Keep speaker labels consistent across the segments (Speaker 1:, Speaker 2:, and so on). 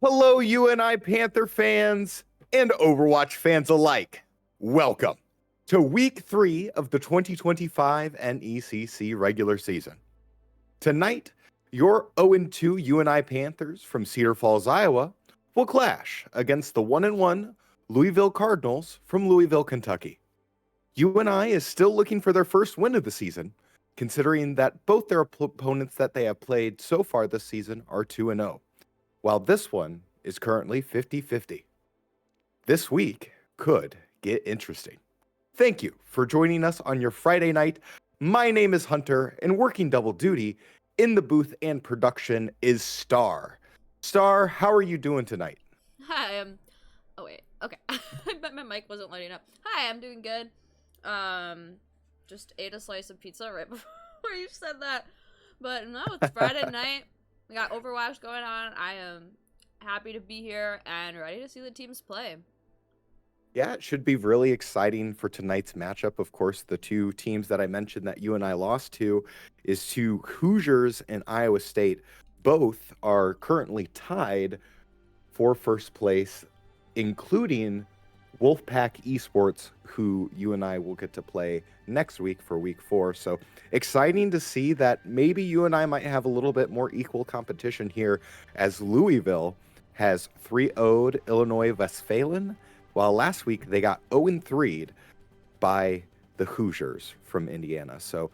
Speaker 1: Hello, UNI Panther fans and Overwatch fans alike. Welcome to Week 3 of the 2025 NECC regular season. Tonight, your 0-2 UNI Panthers from Cedar Falls, Iowa, will clash against the 1-1 Louisville Cardinals from Louisville, Kentucky. UNI is still looking for their first win of the season, considering that both their opponents that they have played so far this season are 2-0. While this one is currently 50-50. This week could get interesting. Thank you for joining us on your Friday night. My name is Hunter, and working double duty in the booth and production is Star. Star, how are you doing tonight?
Speaker 2: Hi, oh wait, okay. My mic wasn't lighting up. Hi, I'm doing good. Just ate a slice of pizza right before you said that. But no, it's Friday night. We got Overwatch going on. I am happy to be here and ready to see the teams play.
Speaker 1: Yeah, it should be really exciting for tonight's matchup. Of course, the two teams that I mentioned that UNI lost to is to Hoosiers and Iowa State. Both are currently tied for first place, including Wolfpack Esports, who UNI will get to play next week for week 4. So exciting to see that maybe UNI might have a little bit more equal competition here, as Louisville has 3-0'd Illinois Westphalen, while last week they got 0-3'd by the Hoosiers from Indiana. So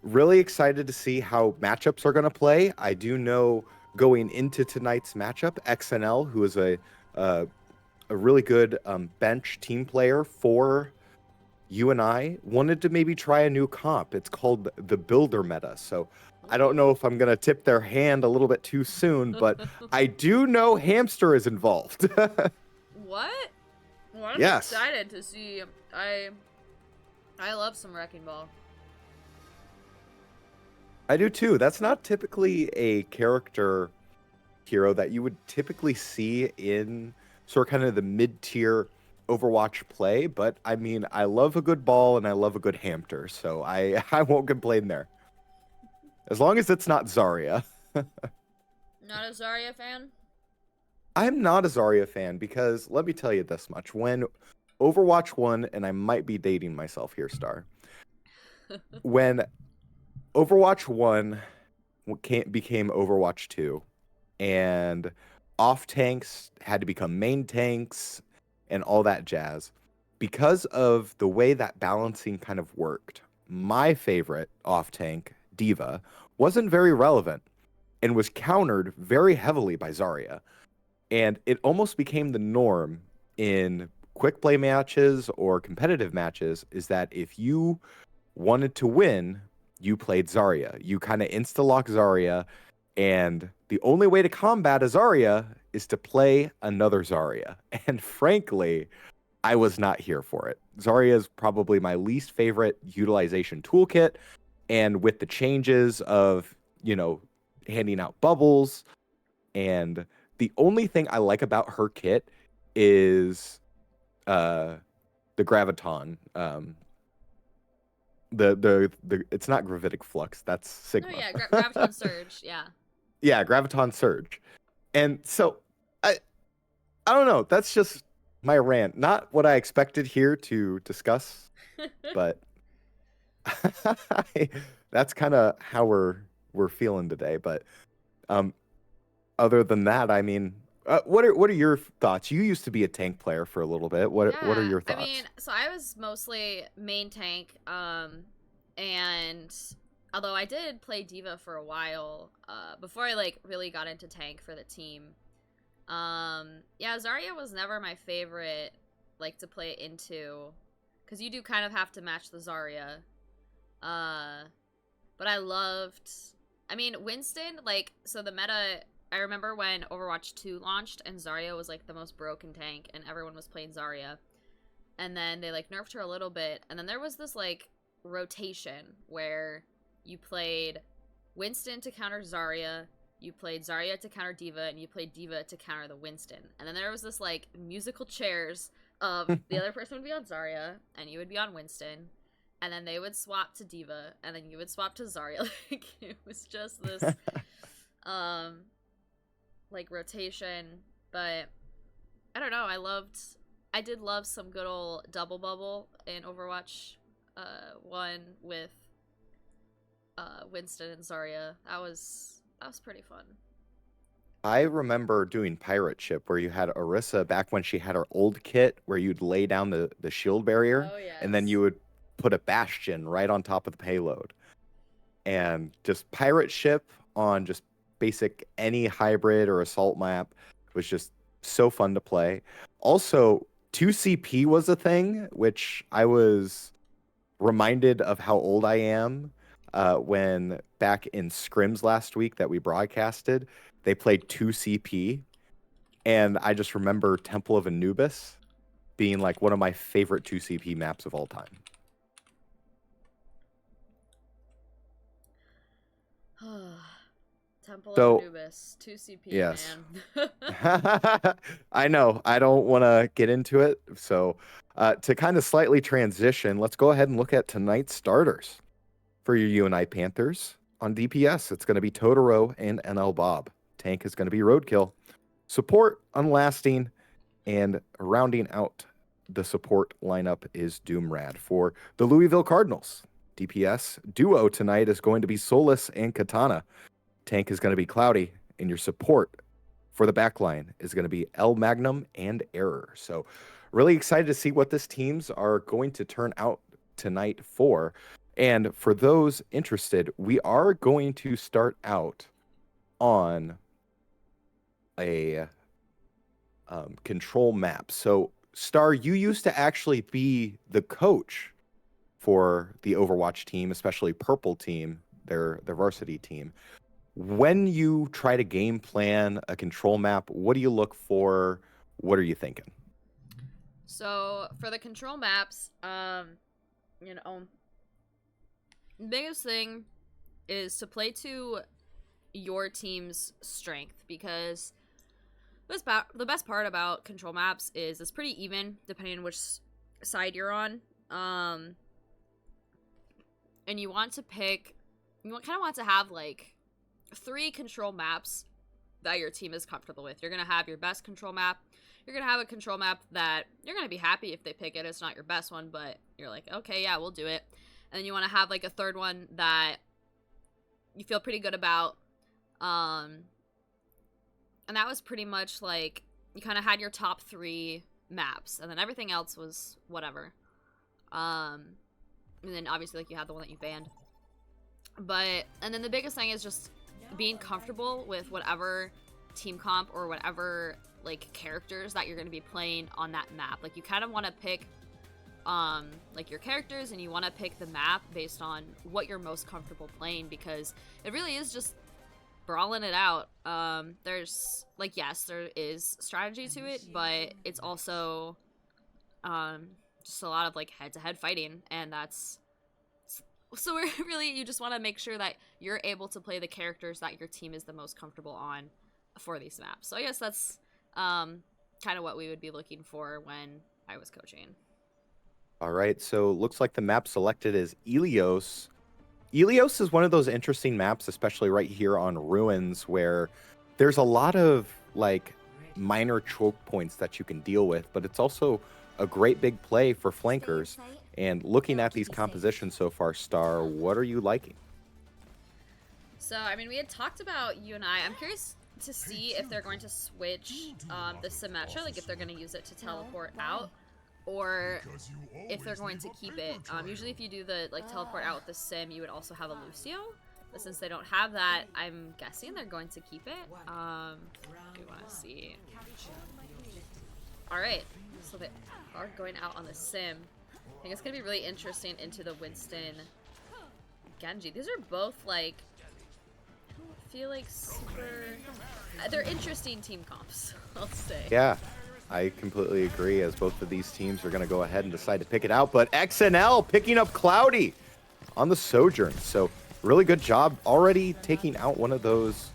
Speaker 1: really excited to see how matchups are going to play. I do know going into tonight's matchup, XNL, who is a really good bench team player for UNI, wanted to maybe try a new comp. It's called the Builder Meta. So I don't know if I'm going to tip their hand a little bit too soon, but I do know Hamster is involved.
Speaker 2: What? Well, I'm
Speaker 1: Yes.
Speaker 2: excited to see. I love some Wrecking Ball.
Speaker 1: I do too. That's not typically a character hero that you would typically see in sort of kind of the mid-tier Overwatch play, but I mean, I love a good ball and I love a good hamster, so I won't complain there. As long as it's not Zarya.
Speaker 2: Not a Zarya fan?
Speaker 1: I'm not a Zarya fan because let me tell you this much. When Overwatch 1, and I might be dating myself here, Star, when Overwatch 1 became Overwatch 2, and off tanks had to become main tanks and all that jazz. Because of the way that balancing kind of worked, my favorite off tank, Diva, wasn't very relevant and was countered very heavily by Zarya. And it almost became the norm in quick play matches or competitive matches is that if you wanted to win, you played Zarya. You kind of insta-lock Zarya, and the only way to combat a Zarya is to play another Zarya. And frankly, I was not here for it. Zarya is probably my least favorite utilization toolkit, and with the changes of, handing out bubbles, and the only thing I like about her kit is the Graviton. The it's not Gravitic Flux, that's Sigma.
Speaker 2: Oh yeah, Graviton Surge, yeah.
Speaker 1: Yeah, Graviton Surge. And so I don't know, that's just my rant. Not what I expected here to discuss, but that's kind of how we're feeling today. But other than that, I mean, what are your thoughts? You used to be a tank player for a little bit. What are your thoughts?
Speaker 2: I mean, so I was mostly main tank, and although I did play Diva for a while, before I really got into tank for the team. Yeah, Zarya was never my favorite, to play into, because you do kind of have to match the Zarya. But I mean, Winston, so the meta, I remember when Overwatch 2 launched and Zarya was the most broken tank and everyone was playing Zarya. And then they nerfed her a little bit, and then there was this rotation where you played Winston to counter Zarya, you played Zarya to counter Diva, and you played Diva to counter the Winston. And then there was this musical chairs of the other person would be on Zarya and you would be on Winston, and then they would swap to Diva, and then you would swap to Zarya. It was just this rotation But I don't know. I did love some good old double bubble in Overwatch 1 with Winston and Zarya. That was pretty fun.
Speaker 1: I remember doing pirate ship where you had Orisa back when she had her old kit where you'd lay down the shield barrier
Speaker 2: Oh yes.
Speaker 1: and then you would put a bastion right on top of the payload. And just pirate ship on just basic any hybrid or assault map was just so fun to play. Also, 2CP was a thing, which I was reminded of how old I am when back in scrims last week that we broadcasted, they played 2CP. And I just remember Temple of Anubis being like one of my favorite 2CP maps of all time.
Speaker 2: Temple
Speaker 1: So,
Speaker 2: of Anubis, 2CP,
Speaker 1: yes.
Speaker 2: man.
Speaker 1: I know. I don't want to get into it. So, to kind of slightly transition, let's go ahead and look at tonight's starters for your UNI Panthers. On DPS, it's going to be Totoro and NL Bob. Tank is going to be Roadkill. Support, Unlasting, and rounding out the support lineup is Doomrad. For the Louisville Cardinals, DPS duo tonight is going to be Solus and Katana. Tank is going to be Cloudy, and your support for the backline is going to be El Magnum and Error. So really excited to see what this teams are going to turn out tonight for. And for those interested, we are going to start out on a control map. So Star, you used to actually be the coach for the Overwatch team, especially Purple team, their varsity team. When you try to game plan a control map, what do you look for? What are you thinking?
Speaker 2: So for the control maps, you know, the biggest thing is to play to your team's strength, because the best part about control maps is it's pretty even depending on which side you're on. And you want to pick, you kind of want to have like 3 control maps that your team is comfortable with. You're going to have your best control map. You're going to have a control map that you're going to be happy if they pick it. It's not your best one, but you're like, okay, yeah, we'll do it. And then you want to have like a third one that you feel pretty good about. And that was pretty much like, you kind of had your top 3 maps, and then everything else was whatever. And then obviously like you had the one that you banned. And then the biggest thing is just being comfortable with whatever team comp or whatever like characters that you're going to be playing on that map. Like you kind of want to pick like your characters, and you want to pick the map based on what you're most comfortable playing, because it really is just brawling it out. There's like, yes, there is strategy to it, but it's also just a lot of like head-to-head fighting, and that's so really you just want to make sure that you're able to play the characters that your team is the most comfortable on for these maps. So I guess that's kind of what we would be looking for when I was coaching.
Speaker 1: All right, so looks like the map selected is Ilios. Ilios is one of those interesting maps, especially right here on Ruins, where there's a lot of like minor choke points that you can deal with, but it's also a great big play for flankers. And looking at these compositions so far, Star, what are you liking?
Speaker 2: So, I mean, we had talked about UNI. I'm curious to see if they're going to switch the Symmetra, like if they're going to use it to teleport out, or if they're going to keep it. Usually if you do the like teleport out with the Sim, you would also have a Lucio. But since they don't have that, I'm guessing they're going to keep it. We want to see. Alright, so they are going out on the Sim. I think it's going to be really interesting into the Winston Genji. These are both like, I don't feel like super, they're interesting team comps, I'll say.
Speaker 1: Yeah, I completely agree, as both of these teams are going to go ahead and decide to pick it out. But XNL picking up Cloudy on the Sojourn. So really good job already taking out one of those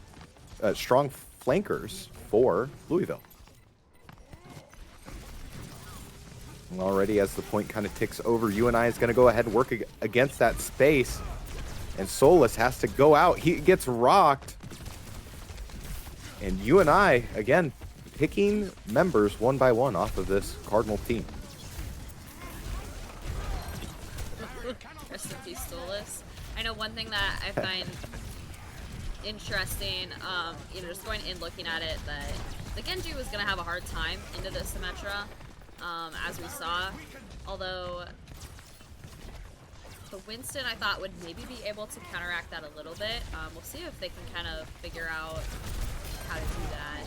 Speaker 1: strong flankers for Louisville. And already as the point kind of ticks over, UNI is going to go ahead and work against that space. And Solus has to go out. He gets rocked. And UNI, again, picking members one by one off of this Cardinal team.
Speaker 2: Rest in peace, Stolas. I know one thing that I find interesting, you know, just going in looking at it, that the Genji was going to have a hard time into the Symmetra, as we saw. Although the Winston, I thought, would maybe be able to counteract that a little bit. We'll see if they can kind of figure out how to do that.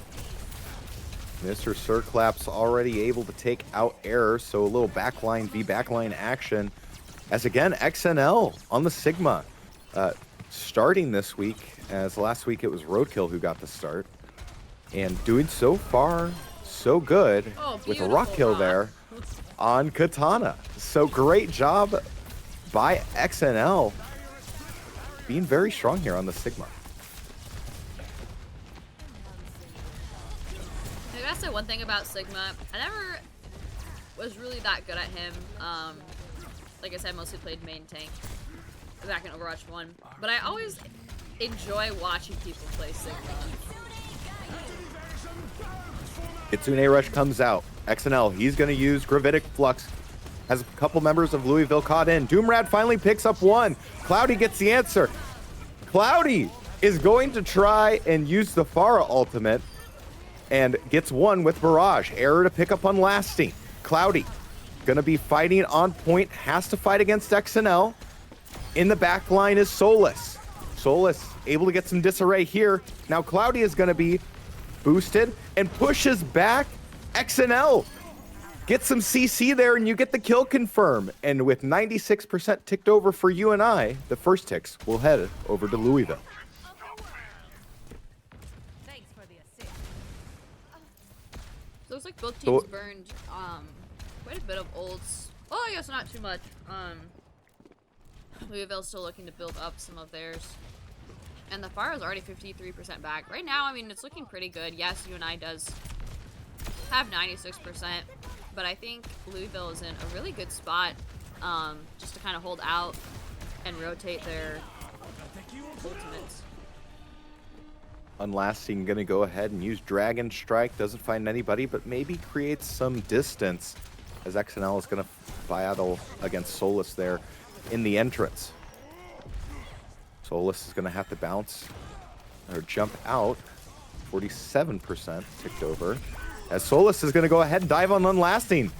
Speaker 1: Mr. Circlap's already able to take out Error, so a little backline v backline action. As again, XNL on the Sigma, starting this week, as last week it was Roadkill who got the start. And doing so far so good with a rock kill there on Katana. So great job by XNL, being very strong here on the Sigma.
Speaker 2: I gotta say one thing about Sigma, I never was really that good at him. Like I said, mostly played main tank back in Overwatch 1, but I always enjoy watching people play Sigma.
Speaker 1: Kitsune Rush comes out. XNL, he's going to use Gravitic Flux. Has a couple members of Louisville caught in. Doomrad finally picks up one. Cloudy gets the answer. Cloudy is going to try and use the Pharah ultimate and gets one with Barrage. Error to pick up on Lasting. Cloudy going to be fighting on point. Has to fight against XNL. In the back line is Solus. Solus able to get some disarray here. Now Cloudy is going to be boosted and pushes back. XNL gets some CC there, and you get the kill confirm. And with 96% ticked over for UNI, the first ticks will head over to Louisville.
Speaker 3: Thanks for the assist.
Speaker 2: So looks like both teams burned quite a bit of ults. Oh, I guess not too much. Louisville's still looking to build up some of theirs. And the Pharah is already 53% back. Right now, I mean, it's looking pretty good. Yes, UNI does have 96%, but I think Louisville is in a really good spot just to kind of hold out and rotate their ultimates.
Speaker 1: Unlasting going to go ahead and use Dragon Strike. Doesn't find anybody, but maybe creates some distance as XNL is going to battle against Solus there in the entrance. Solus is going to have to bounce or jump out. 47% ticked over. As Solus is going to go ahead and dive on Unlasting.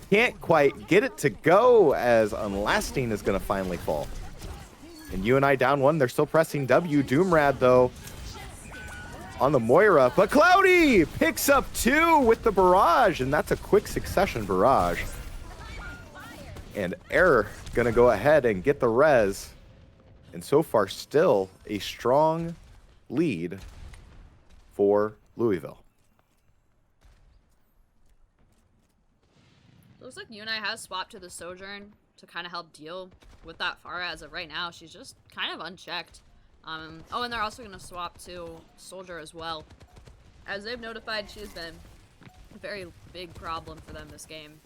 Speaker 1: Can't quite get it to go as Unlasting is going to finally fall. And UNI down one. They're still pressing W. Doomrad, though, on the Moira. But Cloudy picks up two with the barrage. And that's a quick succession barrage. And Error going to go ahead and get the res. And so far, still a strong lead for Louisville.
Speaker 2: Looks like UNI has swapped to the Sojourn to kind of help deal with that Pharah as of right now. She's just kind of unchecked. Oh, and they're also going to swap to Soldier as well. As they've notified, she has been a very big problem for them this game.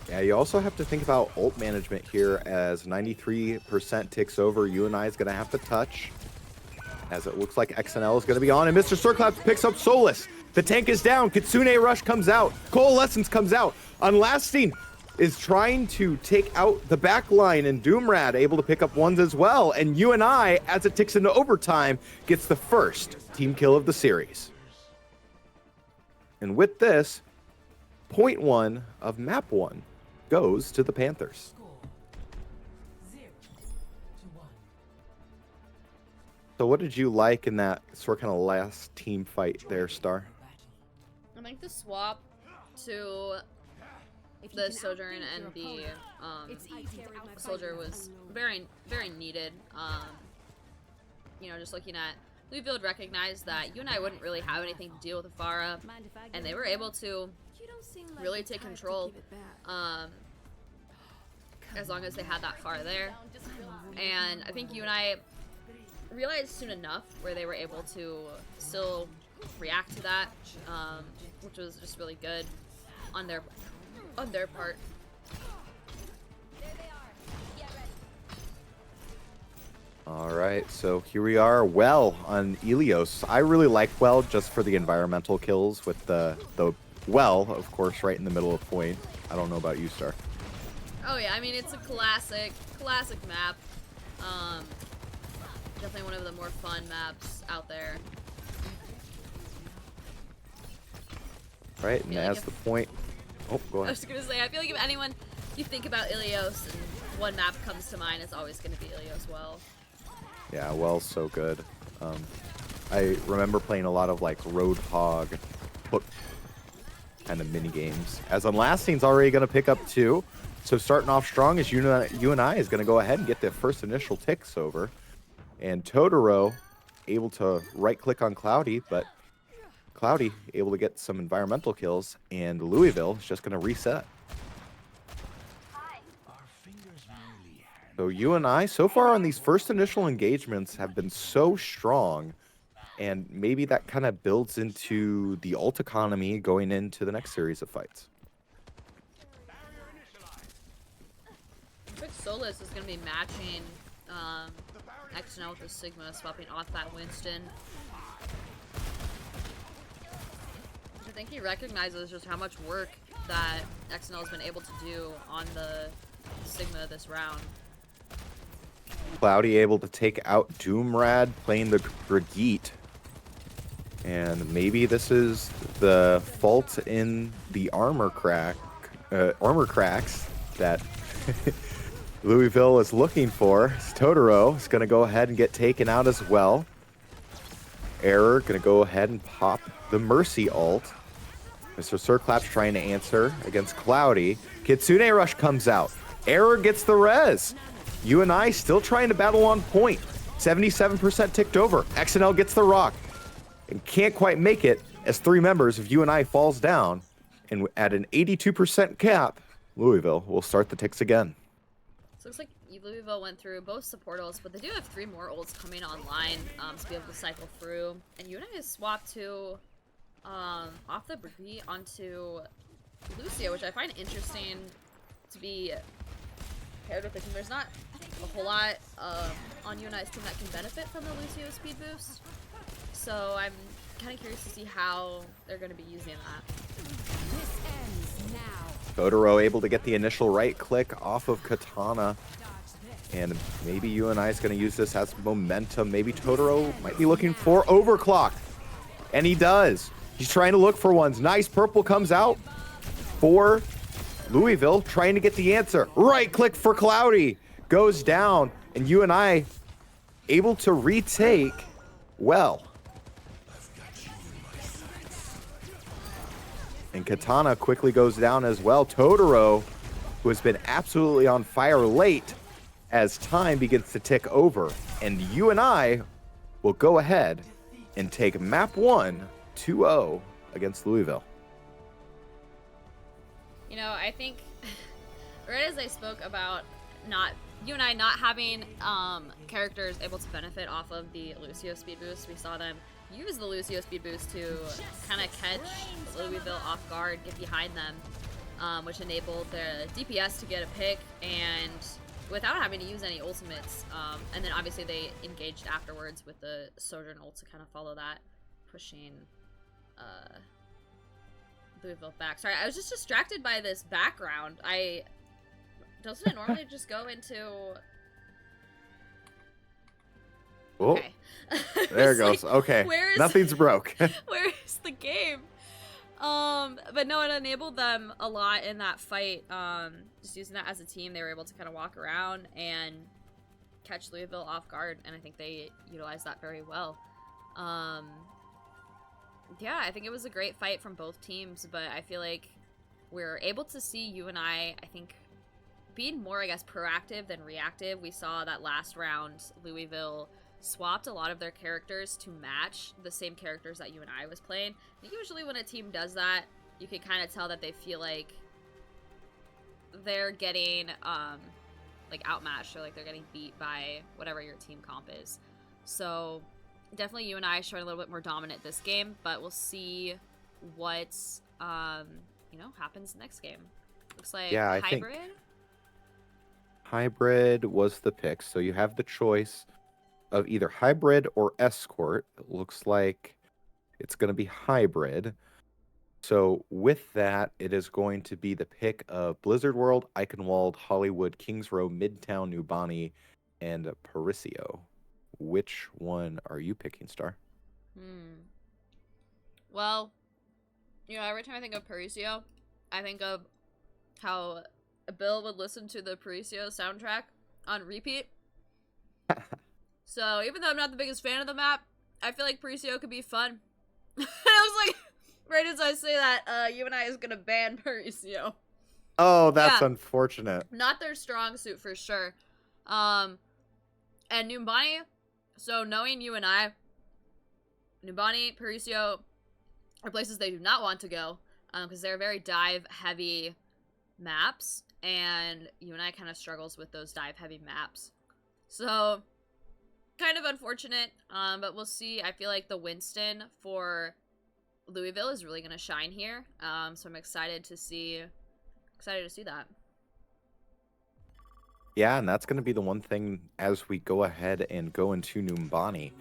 Speaker 1: Yeah, you also have to think about ult management here as 93% ticks over. UNI is going to have to touch as it looks like XNL is going to be on. And Mr. Circlaps picks up Solus. The tank is down. Kitsune Rush comes out. Coalescence comes out. Unlasting is trying to take out the back line, and Doomrad able to pick up ones as well. And UNI, as it ticks into overtime, gets the first team kill of the series. And with this, point one of map one goes to the Panthers. So what did you like in that sort of kind of last team fight there, Star?
Speaker 2: I think the swap to the Sojourn and the Soldier was very, very needed. You know, just looking at Louisville recognized that UNI wouldn't really have anything to deal with the Pharah, and they were able to really take control as long as they had that Pharah there. And I think UNI realized soon enough where they were able to still react to that, which was just really good on their part.
Speaker 1: All right, so here we are, Well on Ilios. I really like Well just for the environmental kills with the Well, of course, right in the middle of point. I don't know about you, Star.
Speaker 2: Oh yeah, I mean it's a classic map. Um, definitely one of the more fun maps out there.
Speaker 1: Right, and
Speaker 2: feel like
Speaker 1: as
Speaker 2: if-
Speaker 1: the point... Oh, go
Speaker 2: I
Speaker 1: ahead.
Speaker 2: was gonna say, I feel like if anyone, you think about Ilios and one map comes to mind, it's always gonna be Ilios Well.
Speaker 1: Yeah, Well's so good. I remember playing a lot of like Roadhog, hook kind of mini games. As Unlasting's already going to pick up 2, so starting off strong as UNI is going to go ahead and get the first initial ticks over. And Totoro able to right-click on Cloudy, but Cloudy able to get some environmental kills, and Louisville is just going to reset. So UNI, so far on these first initial engagements, have been so strong, and maybe that kind of builds into the ult economy going into the next series of fights.
Speaker 2: I think Solus is going to be matching XNL with the Sigma, swapping off that Winston. I think he recognizes just how much work that XNL has been able to do on the Sigma this round.
Speaker 1: Cloudy able to take out Doomrad playing the Brigitte. And maybe this is the fault in the armor cracks that Louisville is looking for. Totoro is going to go ahead and get taken out as well. Error going to go ahead and pop the Mercy ult. Mr. Circlap's trying to answer against Cloudy. Kitsune Rush comes out. Error gets the res. UNI still trying to battle on point. 77% ticked over. XNL gets the rock. And can't quite make it as 3 members of UNI falls down. And at an 82% cap, Louisville will start the ticks again.
Speaker 2: So it looks like Louisville went through both support ults, but they do have 3 more ults coming online to be able to cycle through. And UNI has swapped to off the Brigitte onto Lucio, which I find interesting to be paired with the team. There's not a whole lot on UNI's team that can benefit from the Lucio speed boost. So I'm kind of curious to see how they're going to be using that.
Speaker 3: This ends now.
Speaker 1: Totoro able to get the initial right click off of Katana. And maybe UNI is going to use this as momentum. Maybe Totoro might be looking for overclock. And he does. He's trying to look for ones. Nice purple comes out for Louisville, trying to get the answer. Right click for Cloudy. Goes down. And UNI able to retake Well. And Katana quickly goes down as well. Totoro, who has been absolutely on fire late as time begins to tick over. And UNI will go ahead and take map 1 2-0 against Louisville.
Speaker 2: You know, I think right as I spoke about UNI not having characters able to benefit off of the Lucio speed boost, we saw them use the Lucio speed boost to kind of catch Louisville off guard, get behind them, which enabled the DPS to get a pick and without having to use any ultimates. And then obviously they engaged afterwards with the Sojourn ult to kind of follow that, pushing Louisville back. Sorry, I was just distracted by this background. Doesn't it normally just go into...
Speaker 1: Oh,
Speaker 2: Okay.
Speaker 1: there it
Speaker 2: It's
Speaker 1: goes.
Speaker 2: like,
Speaker 1: Okay,
Speaker 2: where is-
Speaker 1: nothing's broke.
Speaker 2: Where's the game? But no, it enabled them a lot in that fight. Just using that as a team, they were able to kind of walk around and catch Louisville off guard, and I think they utilized that very well. Yeah, I think it was a great fight from both teams, but I feel like we're able to see UNI, I think, being more, I guess, proactive than reactive. We saw that last round, Louisville swapped a lot of their characters to match the same characters that UNI was playing. And usually when a team does that, you can kind of tell that they feel like they're getting like outmatched, or like they're getting beat by whatever your team comp is. So definitely UNI showing a little bit more dominant this game, but we'll see what happens next game. Looks like
Speaker 1: Yeah, I think
Speaker 2: hybrid.
Speaker 1: Hybrid was the pick, so you have the choice of either hybrid or escort. It looks like it's going to be hybrid. So with that, it is going to be the pick of Blizzard World, Eichenwald, Hollywood, Kings Row, Midtown, New Bonnie, and Paricio. Which one are you picking, Star?
Speaker 2: Well, every time I think of Paricio, I think of how Bill would listen to the Paricio soundtrack on repeat. So even though I'm not the biggest fan of the map, I feel like Paricio could be fun. I was like, right as I say that, UNI is gonna ban Paricio.
Speaker 1: Oh, that's unfortunate.
Speaker 2: Not their strong suit for sure. And Numbani, so knowing UNI, Numbani, Paricio are places they do not want to go, because they're very dive-heavy maps, and UNI kind of struggles with those dive-heavy maps. So, kind of unfortunate, but we'll see. I feel like the Winston for Louisville is really going to shine here, so I'm excited to see that.
Speaker 1: Yeah, and that's going to be the one thing as we go ahead and go into Numbani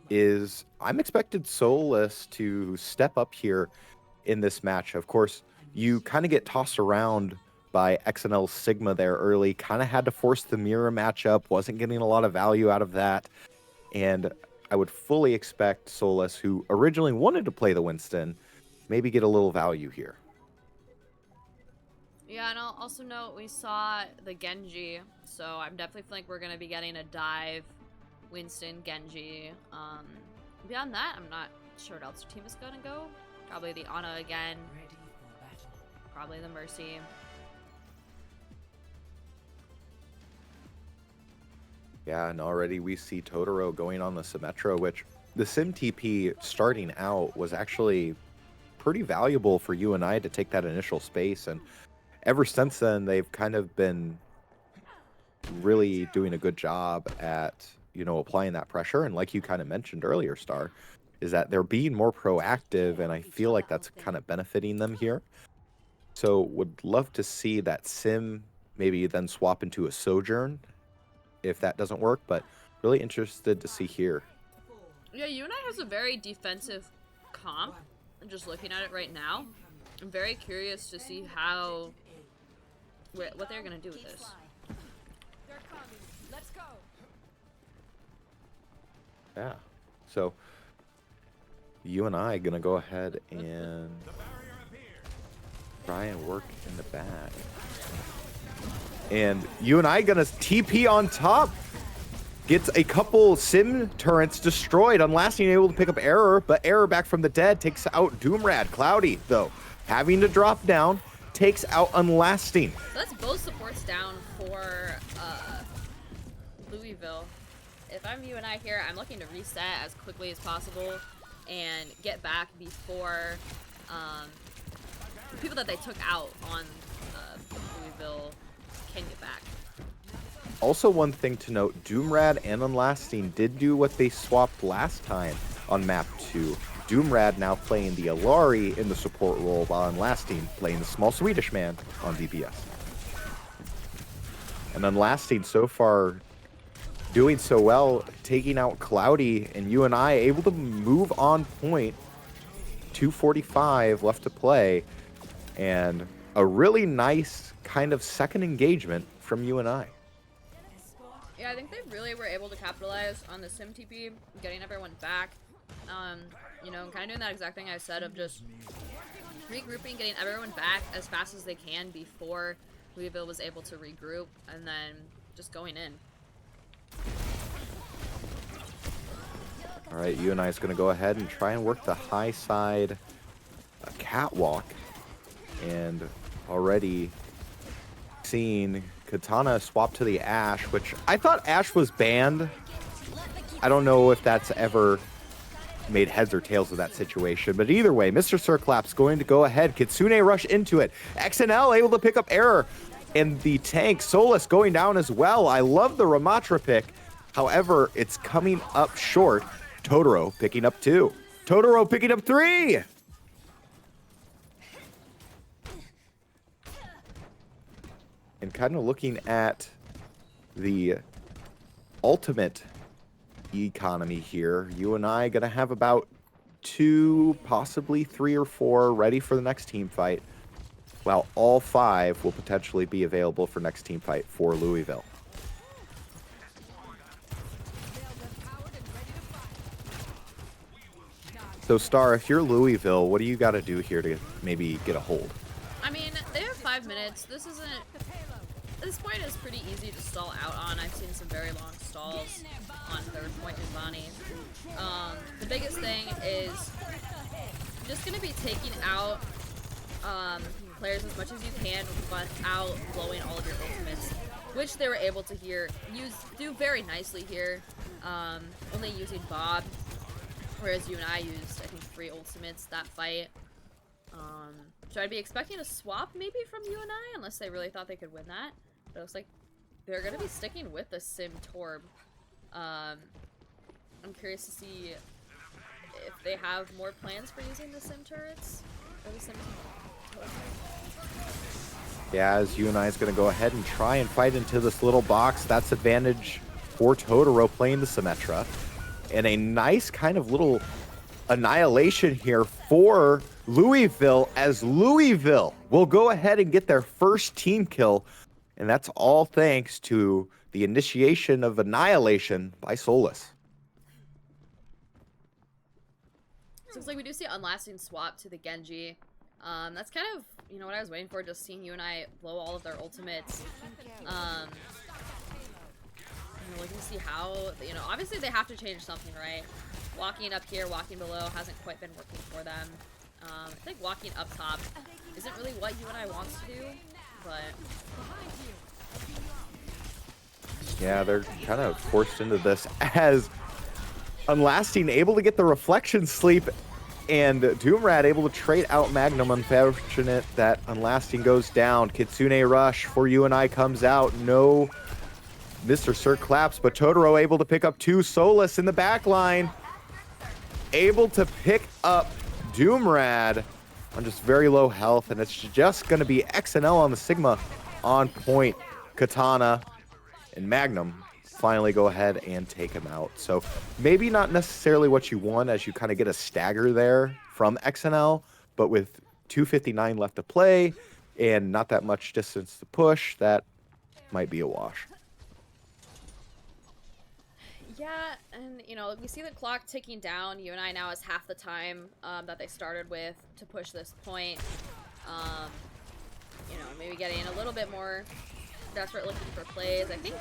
Speaker 1: is I'm expected Solus to step up here in this match. Of course, you kind of get tossed around by XNL Sigma there early, kind of had to force the mirror matchup, wasn't getting a lot of value out of that. And I would fully expect Solus, who originally wanted to play the Winston, maybe get a little value here.
Speaker 2: Yeah, and I'll also note we saw the Genji, so I'm definitely feeling like we're going to be getting a dive Winston, Genji. Beyond that, I'm not sure what else the team is going to go. Probably the Ana again. Probably the Mercy.
Speaker 1: Yeah, and already we see Totoro going on the Symmetra, which the Sim TP starting out was actually pretty valuable for UNI to take that initial space. And ever since then, they've kind of been really doing a good job at, applying that pressure. And like you kind of mentioned earlier, Star, is that they're being more proactive, and I feel like that's kind of benefiting them here. So would love to see that Sim maybe then swap into a Sojourn if that doesn't work, but really interested to see here.
Speaker 2: Yeah, UNI has a very defensive comp. I'm just looking at it right now. I'm very curious to see what they're gonna do with this.
Speaker 3: They're coming. Let's go.
Speaker 1: Yeah, so UNI gonna go ahead and try and work in the back. And UNI gonna TP on top. Gets a couple Sim turrets destroyed. Unlasting able to pick up Error, but Error back from the dead takes out Doomrad. Cloudy, though, having to drop down, takes out Unlasting.
Speaker 2: So that's both supports down for Louisville. If I'm UNI here, I'm looking to reset as quickly as possible and get back before the people that they took out on Louisville can get back.
Speaker 1: Also, one thing to note, Doomrad and Unlasting did do what they swapped last time on map 2. Doomrad now playing the Alari in the support role, while Unlasting playing the small Swedish man on DPS. And Unlasting so far doing so well, taking out Cloudy, and UNI able to move on point. 2:45 left to play, and a really nice kind of second engagement from UNI.
Speaker 2: Yeah, I think they really were able to capitalize on the Sim TP, getting everyone back. Kind of doing that exact thing I said of just regrouping, getting everyone back as fast as they can before Louisville was able to regroup, and then just going in.
Speaker 1: All right, UNI is going to go ahead and try and work the high side catwalk, and already seeing Katana swap to the Ashe, which I thought Ashe was banned. I don't know if that's ever made heads or tails of that situation, but either way, Mr. Circlap's going to go ahead. Kitsune rush into it. XNL able to pick up Error, and the tank Solus going down as well. I love the Ramatra pick. However, it's coming up short. Totoro picking up 2. Totoro picking up 3. And kind of looking at the ultimate economy here. UNI gonna have about 2, possibly 3 or 4 ready for the next team fight, while all 5 will potentially be available for next team fight for Louisville. So Star, if you're Louisville, what do you got to do here to maybe get a hold?
Speaker 2: I mean, they have 5 minutes. This point is pretty easy to stall out on. I've seen some very long stalls on third point and Bonnie. The biggest thing is just going to be taking out players as much as you can without blowing all of your ultimates, which they were able to do very nicely here, only using Bob, whereas UNI used, I think, 3 ultimates that fight. So I'd be expecting a swap maybe from UNI, unless they really thought they could win that. But it looks like they're going to be sticking with the Sim Torb. I'm curious to see if they have more plans for using the Sim turrets, or the Sim Torb.
Speaker 1: Yeah, as UNI is going to go ahead and try and fight into this little box. That's advantage for Totoro playing the Symmetra. And a nice kind of little annihilation here for Louisville, as Louisville will go ahead and get their first team kill. And that's all thanks to the initiation of annihilation by Solus.
Speaker 2: So looks like we do see Unlasting swap to the Genji. That's kind of, what I was waiting for, just seeing UNI blow all of their ultimates. Looking to see how, obviously they have to change something, right? Walking up here, walking below hasn't quite been working for them. I think walking up top isn't really what UNI wants to do, but...
Speaker 1: Yeah, they're kind of forced into this as Unlasting able to get the reflection sleep, and Doomrad able to trade out Magnum. Unfortunate that Unlasting goes down. Kitsune Rush for UNI comes out. No Mr. Sir claps, but Totoro able to pick up 2. Solus in the back line, able to pick up Doomrad on just very low health, and it's just going to be XNL on the Sigma on point. Katana and Magnum finally go ahead and take him out. So maybe not necessarily what you want, as you kind of get a stagger there from XNL, but with 2:59 left to play and not that much distance to push, that might be a wash.
Speaker 2: Yeah, and we see the clock ticking down. UNI now has half the time that they started with to push this point. Maybe getting a little bit more desperate looking for plays. I think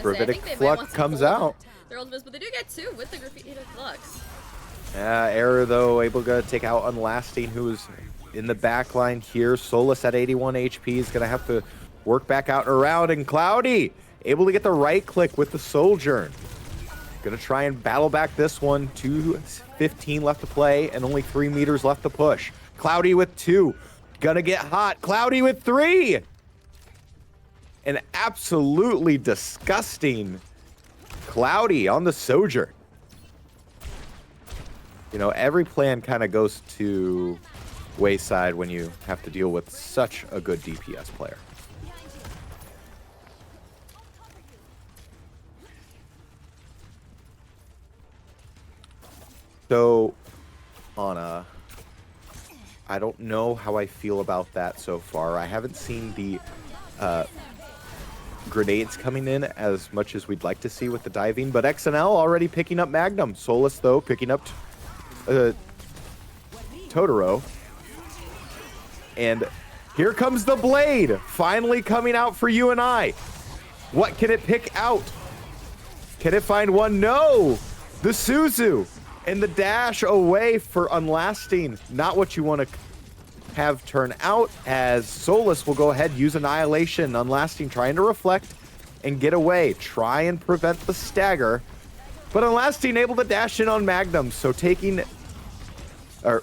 Speaker 1: Gravitic Flux comes out.
Speaker 2: Their ultimates, but they do get 2 with the Gravitic Flux.
Speaker 1: Error though, able to take out Unlasting, who's in the back line here. Solus at 81 HP is gonna have to work back out and around, and Cloudy able to get the right click with the Sojourn. Gonna try and battle back this one. 2:15 left to play and only 3 meters left to push. Cloudy with 2. Gonna get hot. Cloudy with 3. An absolutely disgusting Cloudy on the Sojourn. Every plan kind of goes to wayside when you have to deal with such a good DPS player. So, Anna, I don't know how I feel about that so far. I haven't seen the grenades coming in as much as we'd like to see with the diving, but XNL already picking up Magnum. Solus, though, picking up Totoro. And here comes the Blade, finally coming out for UNI. What can it pick out? Can it find one? No! The Suzu! And the dash away for Unlasting. Not what you want to have turn out, as Solus will go ahead, use Annihilation. Unlasting trying to reflect and get away. Try and prevent the stagger. But Unlasting able to dash in on Magnum. So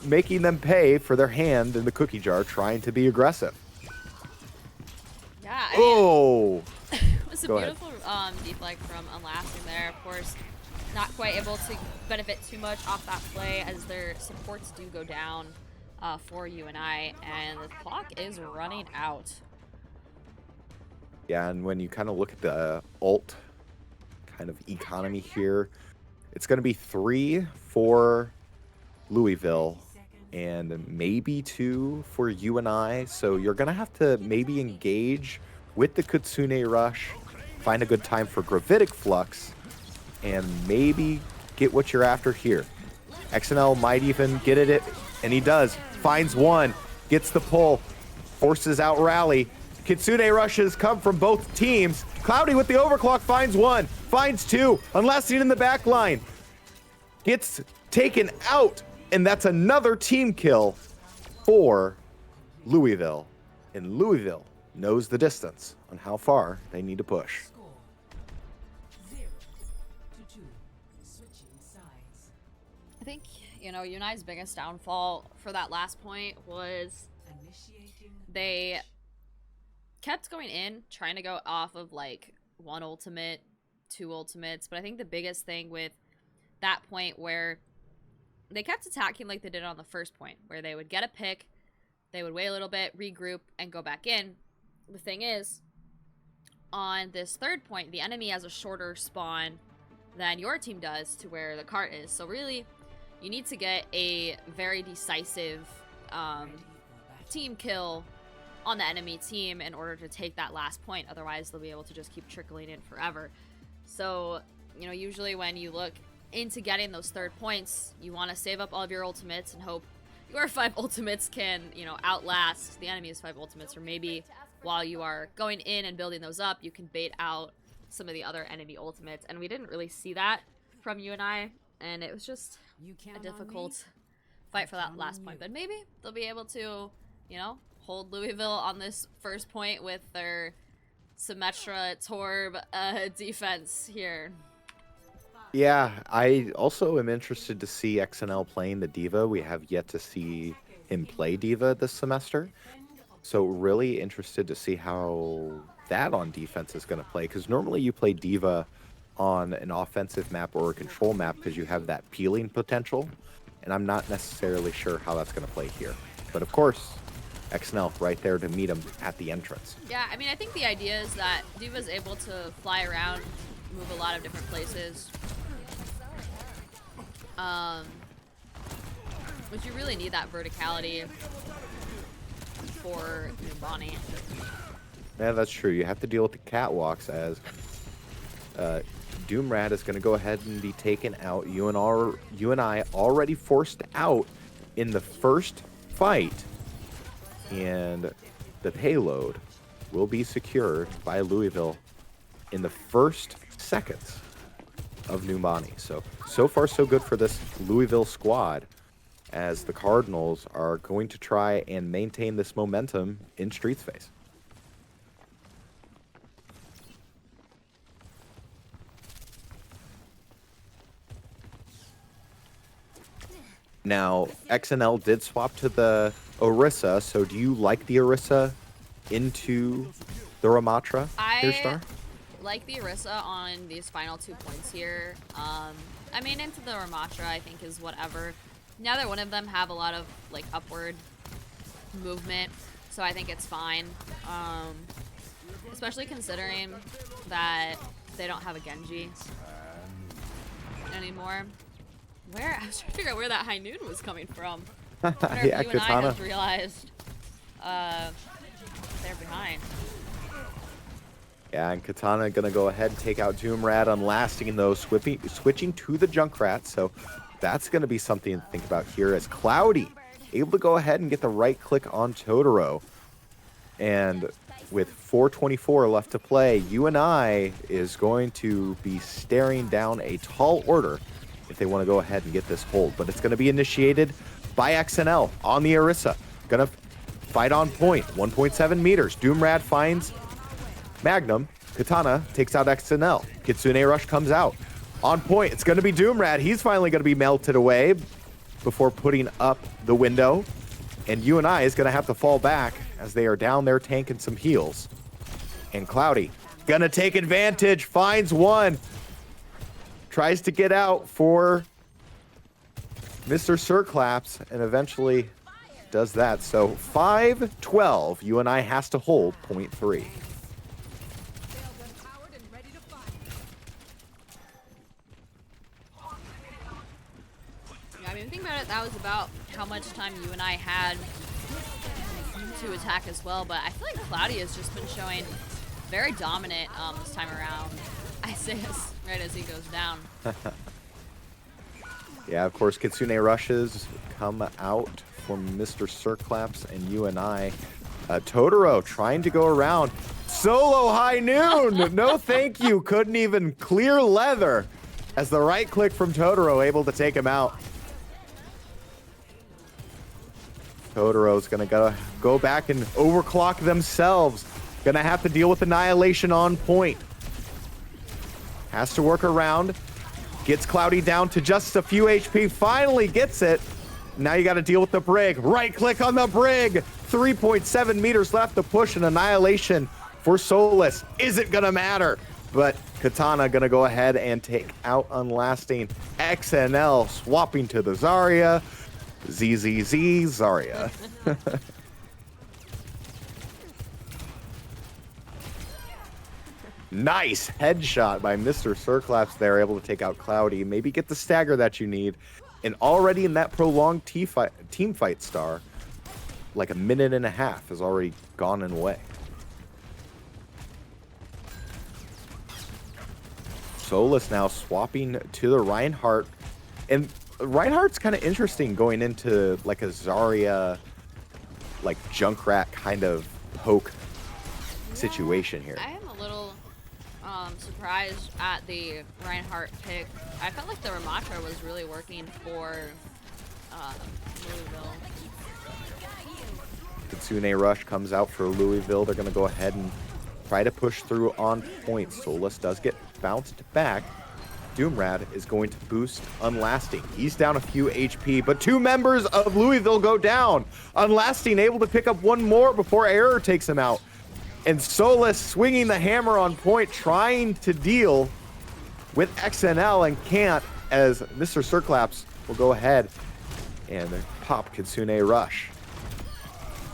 Speaker 1: making them pay for their hand in the cookie jar, trying to be aggressive.
Speaker 2: Yeah, it was a beautiful deflect from Unlasting there, of course. Not quite able to benefit too much off that play, as their supports do go down for UNI, and the clock is running out.
Speaker 1: Yeah, and when you kind of look at the ult kind of economy here. It's going to be 3 for Louisville and maybe 2 for UNI. So you're going to have to maybe engage with the Kitsune Rush, find a good time for Gravitic Flux, and maybe get what you're after here. XNL might even get it, and he does. Finds one, gets the pull, forces out rally. Kitsune Rushes come from both teams. Cloudy with the overclock finds one, finds two, unlasting in the back line. Gets taken out, and that's another team kill for Louisville. And Louisville knows the distance on how far they need to push.
Speaker 3: Score 0-2. Switching sides.
Speaker 2: I think, you know, Uni's biggest downfall for that last point was
Speaker 3: Initiating.
Speaker 2: they kept going in, trying to go off of like 1 ultimate, 2 ultimates, but I think the biggest thing with that point where they kept attacking like they did on the first point, where they would get a pick, they would wait a little bit, regroup, and go back in. The thing is, on this third point, the enemy has a shorter spawn than your team does to where the cart is. So really, you need to get a very decisive team kill on the enemy team in order to take that last point. Otherwise, they'll be able to just keep trickling in forever. So, you know, usually when you look into getting those third points, you want to save up all of your ultimates and hope your 5 ultimates can, you know, outlast the enemy's 5 ultimates, or maybe while you are going in and building those up, you can bait out some of the other enemy ultimates. And we didn't really see that from UNI, and it was just
Speaker 3: You
Speaker 2: a
Speaker 3: count
Speaker 2: difficult fight for that last point. But maybe they'll be able to, you know, hold Louisville on this first point with their Symmetra Torb defense here.
Speaker 1: Yeah, I also am interested to see XNL playing the Diva. We have yet to see him play Diva this semester. So really interested to see how that on defense is going to play. Because normally you play Diva on an offensive map or a control map because you have that peeling potential. And I'm not necessarily sure how that's going to play here. But of course, XNL right there to meet him at the entrance.
Speaker 2: Yeah, I mean, I think the idea is that Diva's able to fly around, move a lot of different places. But you really need that verticality for Bonnie.
Speaker 1: Yeah, that's true. You have to deal with the catwalks as Doomrad is going to go ahead and be taken out. UNI already forced out in the first fight. And the payload will be secured by Louisville in the first seconds of Numbani. So far so good for this Louisville squad, as the Cardinals are going to try and maintain this momentum in Streets Phase. Now, XNL did swap to the Orisa, so do you like the Orisa into the Ramatra here, Star?
Speaker 2: Like the Orisa on these final 2 points here. I mean, into the Ramatra, I think, is whatever. Neither one of them have a lot of, like, upward movement, so I think it's fine. Especially considering that they don't have a Genji anymore. I was trying to figure out where that high noon was coming from. I wonder if
Speaker 1: Yeah,
Speaker 2: you and I
Speaker 1: Katana.
Speaker 2: have realized they're behind.
Speaker 1: Yeah, and Katana gonna go ahead and take out Doomrad, unlasting though, switching to the Junkrat. So that's gonna be something to think about here, as Cloudy able to go ahead and get the right click on Totoro. And with 4:24 left to play, UNI is going to be staring down a tall order if they want to go ahead and get this hold. But it's going to be initiated by XNL on the Orisa. Gonna fight on point, 1.7 meters. Doomrad finds Magnum. Katana takes out XNL. Kitsune Rush comes out. On point, it's going to be Doomrad. He's finally going to be melted away before putting up the window. And UNI is going to have to fall back as they are down there tanking some heals. And Cloudy gonna take advantage, finds one. Tries to get out for Mr. Sirclaps and eventually does that. So 5-12, UNI has to hold point 3.
Speaker 2: think about it, that was about how much time UNI had to attack as well, but I feel like Cloudy has just been showing very dominant this time around. I say this right as he goes down.
Speaker 1: Yeah, of course, Kitsune rushes come out from Mr. Circlaps and UNI. Totoro trying to go around. Solo high noon! No thank you. Couldn't even clear leather as the right click from Totoro able to take him out. Totoro's gonna go back and overclock themselves. Gonna have to deal with Annihilation on point. Has to work around. Gets Cloudy down to just a few HP. Finally gets it. Now you got to deal with the Brig. Right click on the Brig. 3.7 meters left to push an Annihilation for Solus. Isn't going to matter. But Katana going to go ahead and take out Unlasting. XNL swapping to the Zarya. ZZZ Zarya. Nice headshot by Mr. Circlaps there, able to take out Cloudy. Maybe get the stagger that you need. And already in that prolonged team fight, Star, like a minute and a half has already gone and away. Solus now swapping to the Reinhardt. And Reinhardt's kind of interesting going into like a Zarya, like Junkrat kind of poke situation here.
Speaker 2: I am a little surprised at the Reinhardt pick. I felt like the Ramatra was really working for Louisville.
Speaker 1: Kitsune Rush comes out for Louisville. They're going to go ahead and try to push through on point. Solus does get bounced back. Doomrad is going to boost Unlasting. He's down a few HP, but two members of Louisville go down. Unlasting able to pick up one more before Error takes him out. And Solus swinging the hammer on point, trying to deal with XNL and can't, as Mr. Circlaps will go ahead and pop Kitsune Rush.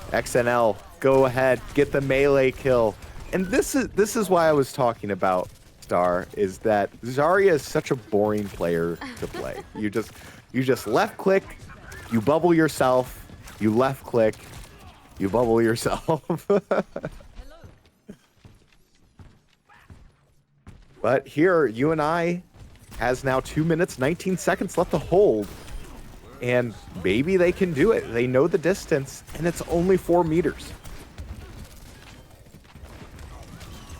Speaker 1: XNL, go ahead, get the melee kill. And this is why I was talking about, Star, is that Zarya is such a boring player to play. You just left click, you bubble yourself, you left click, you bubble yourself. But here, UNI has now 2 minutes, 19 seconds left to hold. And maybe they can do it. They know the distance, and it's only 4 meters.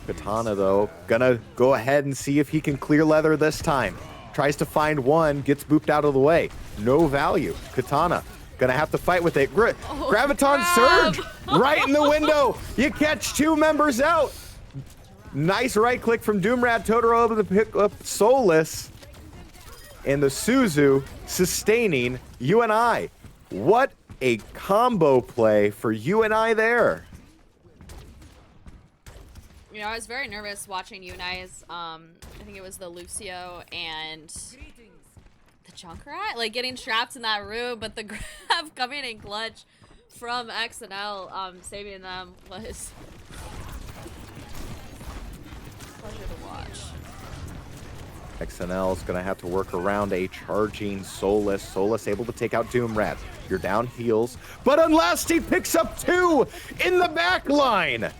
Speaker 1: Katana, though, gonna go ahead and see if he can clear leather this time. Tries to find one, gets booped out of the way. No value. Katana, gonna have to fight with it. Graviton Surge, right in the window. You catch two members out. Nice right click from Doomrad. Totoro able to pick up Solus. And the Suzu sustaining UNI. What a combo play for UNI there.
Speaker 2: You know, I was very nervous watching UNI's, I think it was the Lucio and the Junkrat, like getting trapped in that room, but the grab coming in clutch from XNL, saving them was pleasure to watch.
Speaker 1: XNL is going to have to work around a charging Solus. Solus able to take out Doomrat. You're down heals, but Unlasty picks up two in the back line.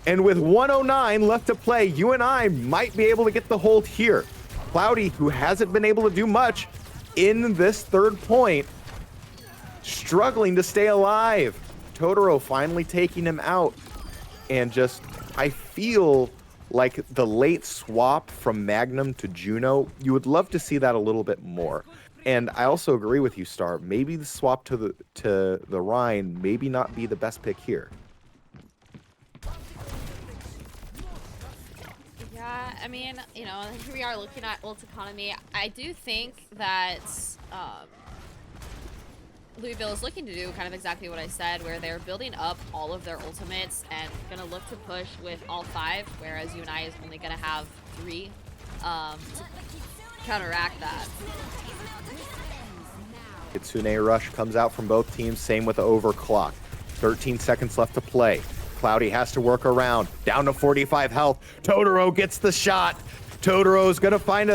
Speaker 1: And with 109 left to play, UNI might be able to get the hold here. Cloudy, who hasn't been able to do much in this third point, struggling to stay alive. Totoro finally taking him out. And just, I feel like the late swap from Magnum to Juno, you would love to see that a little bit more. And I also agree with you, Star. Maybe the swap to the Rhine maybe not be the best pick here.
Speaker 2: Yeah, I mean, you know, here we are looking at ult economy. I do think that Louisville is looking to do kind of exactly what I said, where they're building up all of their ultimates and going to look to push with all 5, whereas UNI is only going to have 3 to counteract that.
Speaker 1: Kitsune Rush comes out from both teams, same with the overclock. 13 seconds left to play. Cloudy has to work around, down to 45 health. Totoro gets the shot. Totoro's going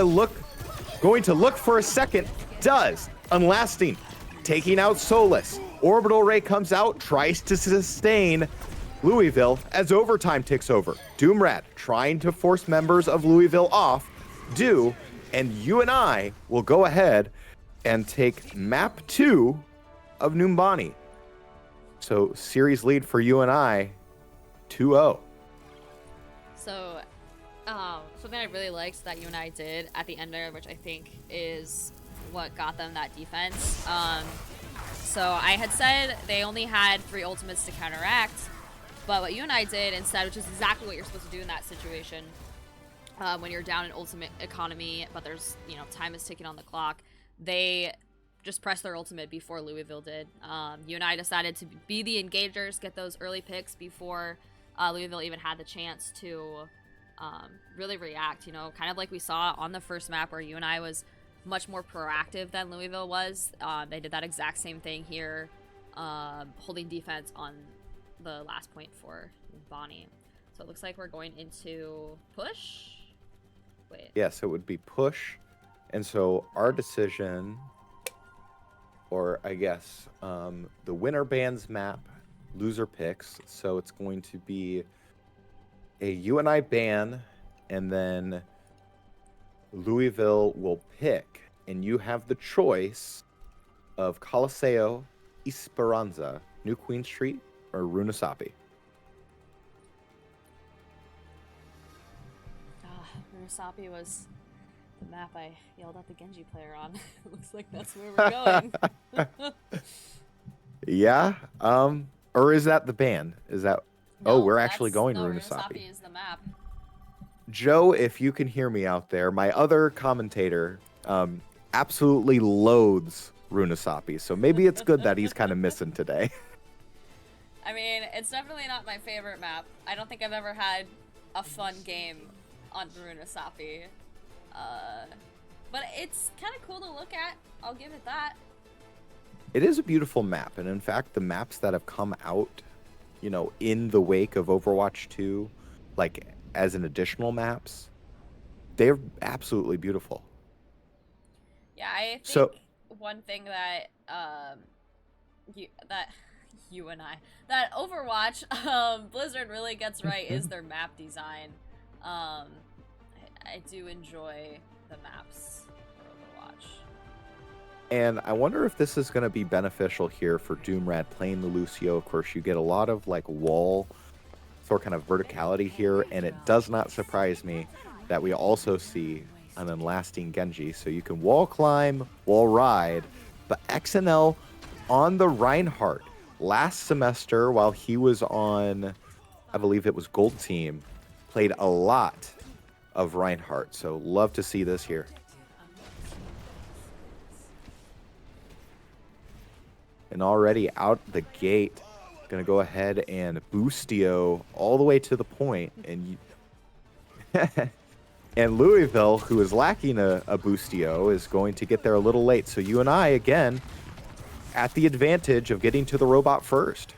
Speaker 1: to look for a second, does. Unlasting, taking out Solus. Orbital Ray comes out, tries to sustain Louisville as overtime ticks over. Doomrat trying to force members of Louisville off. And UNI will go ahead and take map 2 of Numbani. So series lead for UNI, 2-0.
Speaker 2: So, something I really liked that UNI did at the end there, which I think is what got them that defense. So I had said they only had 3 ultimates to counteract, but what UNI did instead, which is exactly what you're supposed to do in that situation, when you're down in ultimate economy, but there's, time is ticking on the clock, they just pressed their ultimate before Louisville did. UNI decided to be the engagers, get those early picks before Louisville even had the chance to really react, kind of like we saw on the first map where UNI was much more proactive than Louisville was. They did that exact same thing here, holding defense on the last point for Bonnie. So it looks like we're going into push. Wait.
Speaker 1: Yes, it would be push. And so our decision, or I guess the winner bans map, loser picks. So it's going to be a UNI ban, and then Louisville will pick, and you have the choice of Coliseo, Esperanza, New Queen Street, or Runasapi.
Speaker 2: Runasapi was the map I yelled at the Genji player on. Looks like that's where we're going.
Speaker 1: Yeah, or is that the ban? Is that...
Speaker 2: No,
Speaker 1: we're actually going
Speaker 2: Runasapi.
Speaker 1: Runasapi.
Speaker 2: Is the map.
Speaker 1: Joe, if you can hear me out there, my other commentator absolutely loathes Runasapi, so maybe it's good that he's kind of missing today.
Speaker 2: I mean, it's definitely not my favorite map. I don't think I've ever had a fun game on Runasapi. But it's kind of cool to look at. I'll give it that.
Speaker 1: It is a beautiful map, and in fact, the maps that have come out, in the wake of Overwatch 2, like as an additional maps, they're absolutely beautiful.
Speaker 2: Yeah, I think one thing that that Overwatch Blizzard really gets right is their map design. I do enjoy the maps for Overwatch.
Speaker 1: And I wonder if this is going to be beneficial here for Doomrad playing the Lucio. Of course, you get a lot of wall sort kind of verticality here, and it does not surprise me that we also see an unlasting Genji. So you can wall climb, wall ride, but XNL on the Reinhardt. Last semester, while he was on, I believe it was Gold Team, played a lot of Reinhardt. So love to see this here. And already out the gate, gonna go ahead and boostio all the way to the point, and and Louisville, who is lacking a boostio, is going to get there a little late. So UNI again at the advantage of getting to the robot first.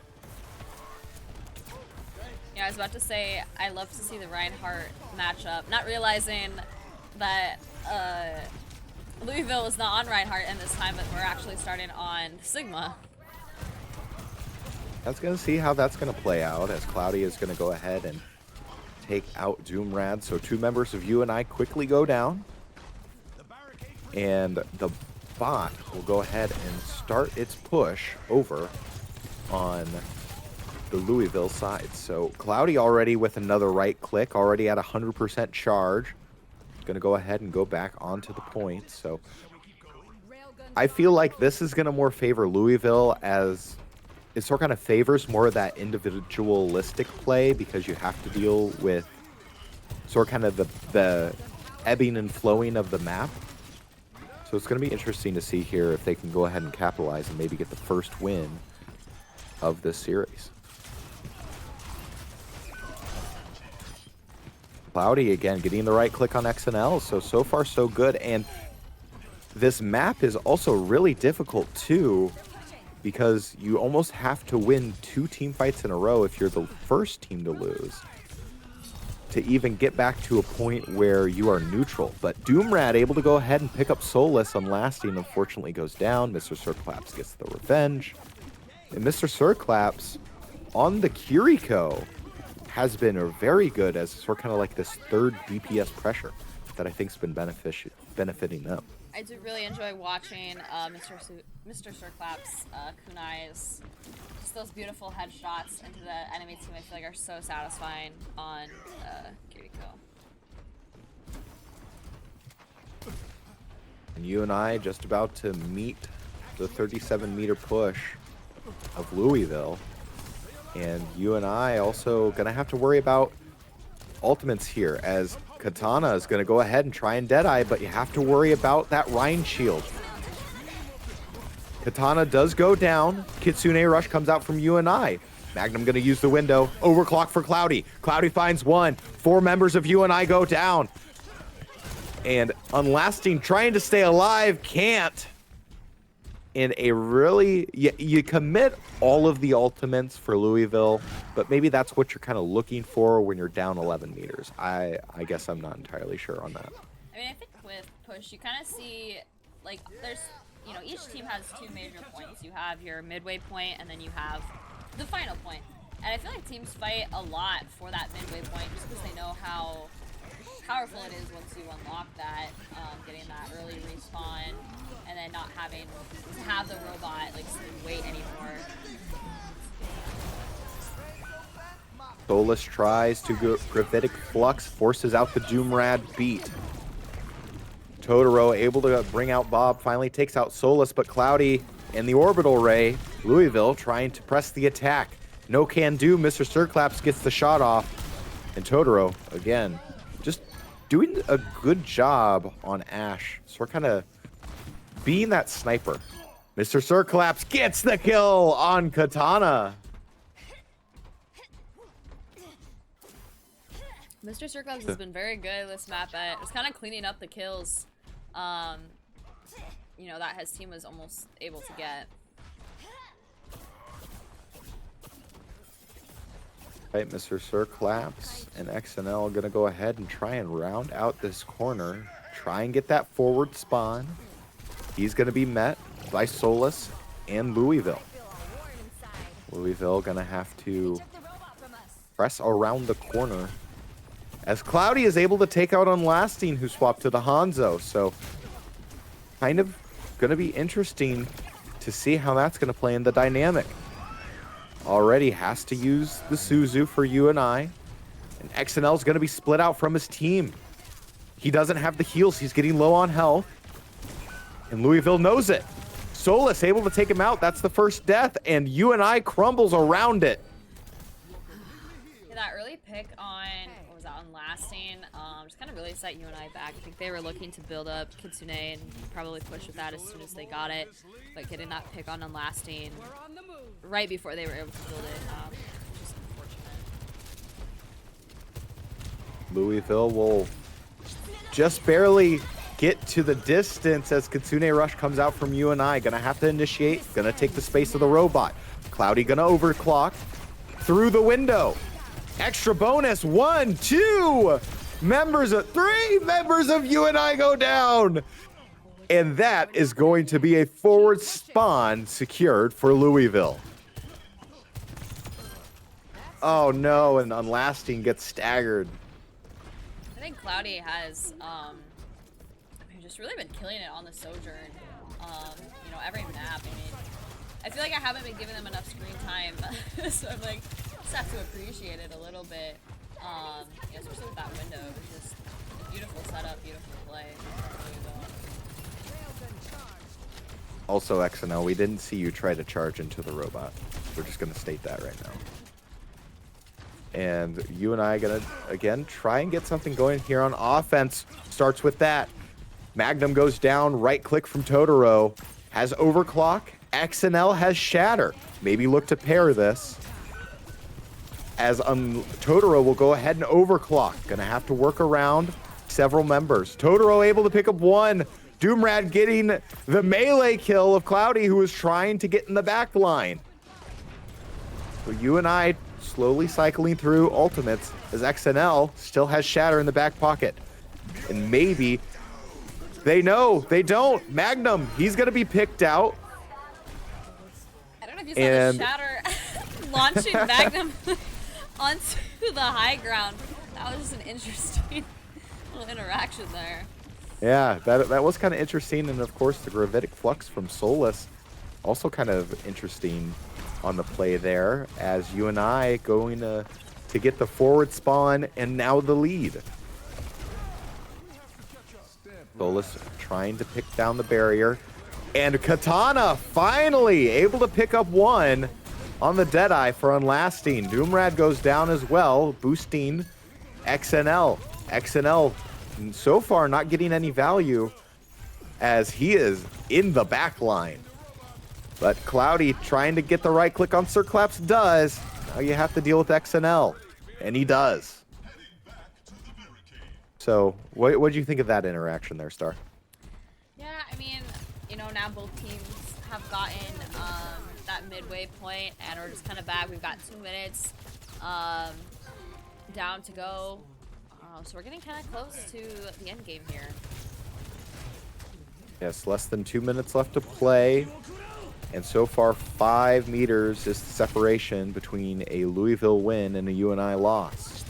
Speaker 2: Yeah, I was about to say I love to see the Reinhardt matchup, not realizing that Louisville was not on Reinhardt in this time, but we're actually starting on Sigma.
Speaker 1: That's going to see how that's going to play out, as Cloudy is going to go ahead and take out Doomrad. So 2 members of UNI quickly go down. And the bot will go ahead and start its push over on the Louisville side. So Cloudy already with another right click, already at 100% charge. Going to go ahead and go back onto the point. So I feel like this is going to more favor Louisville, as it sort of kind of favors more of that individualistic play, because you have to deal with sort of kind of the ebbing and flowing of the map. So it's going to be interesting to see here if they can go ahead and capitalize and maybe get the first win of this series. Cloudy again getting the right click on XNL, so far so good. And this map is also really difficult too, because you almost have to win 2 team fights in a row if you're the first team to lose. to even get back to a point where you are neutral. But Doomrad able to go ahead and pick up Solus on Lasting, unfortunately goes down. Mr. Circlaps gets the revenge. And Mr. Circlaps on the Kiriko has been
Speaker 2: Mm-hmm.
Speaker 1: very good as sort of kind of like this third DPS pressure that I think's been benefiting them.
Speaker 2: I do really enjoy watching Mr. Circlaps kunais. Just those beautiful headshots into the enemy team I feel like are so satisfying on Kiriko.
Speaker 1: And UNI just about to meet the 37-meter push of Louisville. And UNI also going to have to worry about ultimates here, as Katana is going to go ahead and try and Deadeye, but you have to worry about that Rhine shield. Katana does go down. Kitsune Rush comes out from UNI. Magnum going to use the window. Overclock for Cloudy. Cloudy finds one. 4 members of UNI go down. And Unlasting trying to stay alive, can't. In a really, you commit all of the ultimates for Louisville, but maybe that's what you're kind of looking for when you're down 11 meters. I guess I'm not entirely sure on that.
Speaker 2: I mean, I think with push, you kind of see, like, there's, you know, each team has 2 major points. You have your midway point, and then you have the final point. And I feel like teams fight a lot for that midway point just because they know how powerful it is once you unlock that, getting that early respawn, and then not having to have the robot like wait anymore.
Speaker 1: Solus tries to go Gravitic Flux, forces out the Doomrad beat. Totoro able to bring out Bob, finally takes out Solus, but Cloudy and the Orbital Ray, Louisville trying to press the attack. No can do, Mr. Circlaps gets the shot off, and Totoro, again, just doing a good job on Ashe. So we're kind of being that sniper. Mr. Circlaps gets the kill on Katana.
Speaker 2: Mr. Circlaps has been very good this map at just kind of cleaning up the kills, you know, that his team was almost able to get.
Speaker 1: Right, Mr. Circlaps and XNL gonna go ahead and try and round out this corner, try and get that forward spawn. He's gonna be met by Solus and Louisville. Louisville gonna have to press around the corner as Cloudy is able to take out Unlasting, who swapped to the Hanzo. So kind of gonna be interesting to see how that's gonna play in the dynamic. Already has to use the Suzu for UNI, and XNL is going to be split out from his team. He doesn't have the heals. He's getting low on health, and Louisville knows it. Solus able to take him out. That's the first death, and UNI crumbles around it.
Speaker 2: Yeah, that early pick on, what was that, Unlasting, just kind of really set UNI back. I think they were looking to build up Kitsune and probably push with that as soon as they got it, but getting that pick on Unlasting right before they were able to build it, just unfortunate.
Speaker 1: Louisville will just barely get to the distance as Kitsune Rush comes out from UNI. Gonna have to initiate, gonna take the space of the robot. Cloudy gonna overclock through the window. Extra bonus, 1, 2 members of 3 members of UNI go down. And that is going to be a forward spawn secured for Louisville. Oh no, and Unlasting gets staggered.
Speaker 2: I think Cloudy has, I mean, just really been killing it on the Sojourn. You know, every map. I mean, I feel like I haven't been giving them enough screen time, so I'm like, just have to appreciate it a little bit. Yeah, especially with that window, it was just a beautiful setup, beautiful play.
Speaker 1: Also, XNL, we didn't see you try to charge into the robot. We're just going to state that right now. And UNI going to, again, try and get something going here on offense. Starts with that. Magnum goes down, right click from Totoro. Has overclock. XNL has shatter. Maybe look to pair this. As Totoro will go ahead and overclock. Going to have to work around several members. Totoro able to pick up one. Doomrad getting the melee kill of Cloudy, who was trying to get in the back line. So UNI slowly cycling through ultimates as XNL still has Shatter in the back pocket. And maybe they know, they don't. Magnum, he's going to be picked out.
Speaker 2: I don't know if you saw the Shatter launching Magnum onto the high ground. That was just an interesting little interaction there.
Speaker 1: Yeah, that was kind of interesting. And of course, the gravitic flux from Solus also kind of interesting on the play there, as UNI going to get the forward spawn and now the lead. Solus trying to pick down the barrier, and Katana finally able to pick up one on the Deadeye for Unlasting. Doomrad goes down as well, boosting XNL. XNL so far not getting any value as he is in the back line. But Cloudy trying to get the right click on Circlaps does. Now you have to deal with XNL, and he does. So what do you think of that interaction there, Star?
Speaker 2: Yeah, I mean, you know, now both teams have gotten that midway point, and we're just kind of back. We've got 2 minutes down to go. So we're getting kind of close to the end game here.
Speaker 1: Yes, less than 2 minutes left to play. And so far, 5 meters is the separation between a Louisville win and a UNI loss.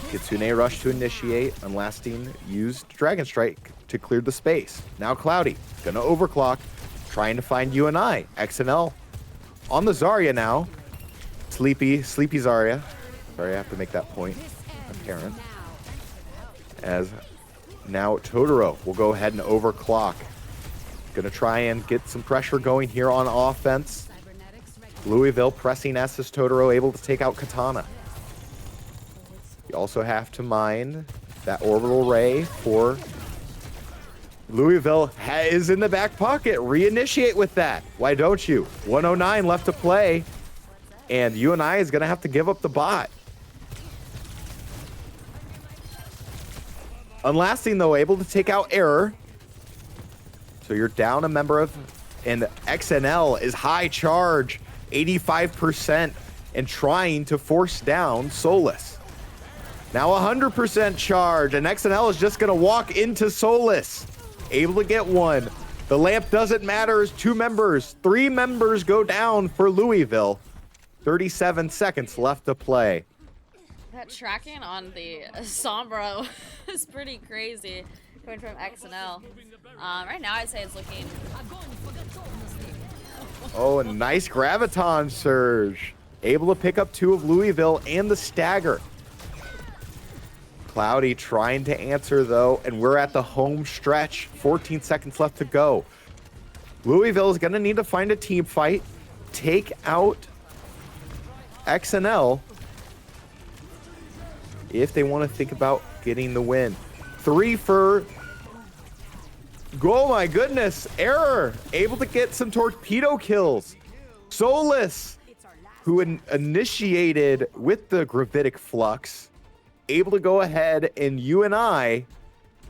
Speaker 1: Kitsune rushed to initiate. Unlasting used Dragon Strike to clear the space. Now Cloudy, gonna overclock, trying to find UNI. XNL on the Zarya now. Sleepy Zarya. Sorry, I have to make that point apparent. As now Totoro will go ahead and overclock. Gonna try and get some pressure going here on offense. Louisville pressing S as Totoro able to take out Katana. You also have to mind that orbital ray for Louisville is in the back pocket. Reinitiate with that. Why don't you? 109 left to play. And UNI is gonna have to give up the bot. Unlasting though, able to take out Error. So you're down a member of, and XNL is high charge, 85%, and trying to force down Solus. Now 100% charge, and XNL is just gonna walk into Solus. Able to get one. The lamp doesn't matter as 2 members, 3 members go down for Louisville. 37 seconds left to play.
Speaker 2: That tracking on the Sombra is pretty crazy coming from XNL. Right now, I'd say it's looking.
Speaker 1: Oh, a nice Graviton surge. Able to pick up 2 of Louisville and the stagger. Cloudy trying to answer though, and we're at the home stretch. 14 seconds left to go. Louisville is going to need to find a team fight, take out XNL if they want to think about getting the win. 3 for... Oh my goodness, Error able to get some torpedo kills. Solus, who initiated with the gravitic flux, able to go ahead, and UNI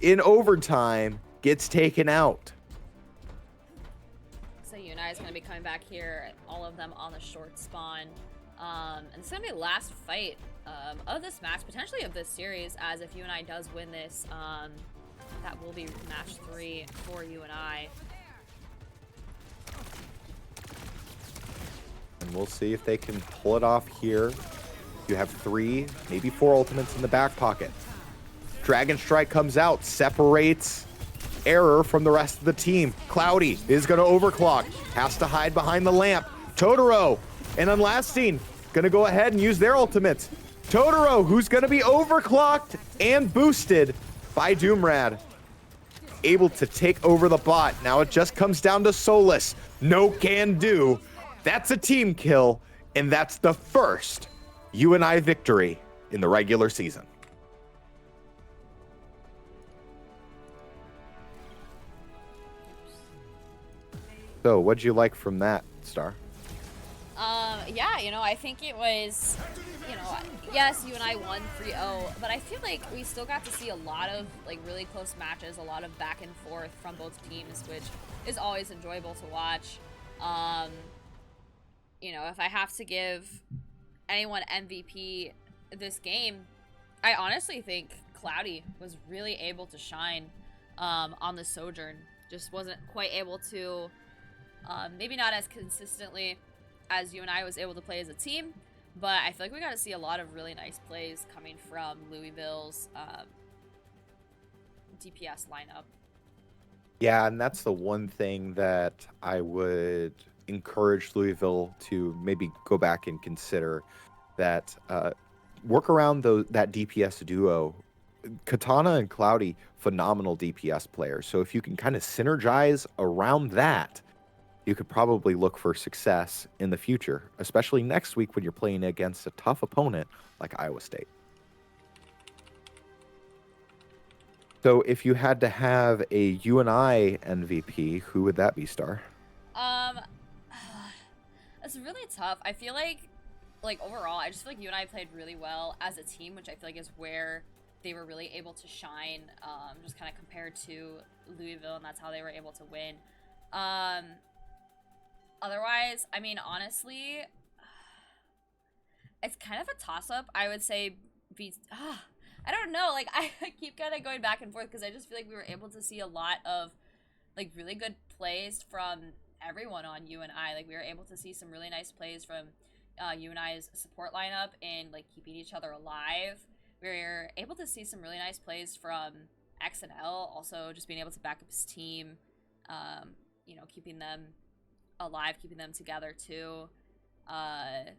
Speaker 1: in overtime gets taken out.
Speaker 2: So UNI is going to be coming back here, all of them on the short spawn. And it's going to be the last fight of this match, potentially of this series, as if UNI does win this, that will be match 3 for UNI.
Speaker 1: And we'll see if they can pull it off here. You have 3, maybe 4 ultimates in the back pocket. Dragon Strike comes out, separates Error from the rest of the team. Cloudy is going to overclock, has to hide behind the lamp. Totoro and Unlasting going to go ahead and use their ultimates. Totoro, who's going to be overclocked and boosted by Doomrad, able to take over the bot. Now it just comes down to Solus. No can do. That's a team kill, and that's the first UNI victory in the regular season. So, what'd you like from that, Star?
Speaker 2: Yeah, you know, I think it was, you know, yes, UNI won 3-0, but I feel like we still got to see a lot of, like, really close matches, a lot of back and forth from both teams, which is always enjoyable to watch. You know, if I have to give anyone MVP this game, I honestly think Cloudy was really able to shine on the Sojourn. Just wasn't quite able to, maybe not as consistently as UNI was able to play as a team, but I feel like we got to see a lot of really nice plays coming from Louisville's DPS lineup.
Speaker 1: Yeah, and that's the one thing that I would encourage Louisville to maybe go back and consider, that work around that DPS duo. Katana and Cloudy, phenomenal DPS players. So if you can kind of synergize around that, you could probably look for success in the future, especially next week when you're playing against a tough opponent like Iowa State. So if you had to have a UNI MVP, who would that be, Star?
Speaker 2: It's really tough. I feel like overall, I just feel like UNI played really well as a team, which I feel like is where they were really able to shine, just kind of compared to Louisville, and that's how they were able to win. Otherwise, I mean, honestly, it's kind of a toss-up. I would say I don't know. Like, I keep kind of going back and forth because I just feel like we were able to see a lot of, like, really good plays from everyone on UNI. Like, we were able to see some really nice plays from UNI's support lineup in, like, keeping each other alive. We were able to see some really nice plays from XNL, also just being able to back up his team, you know, keeping them alive, keeping them together, too. I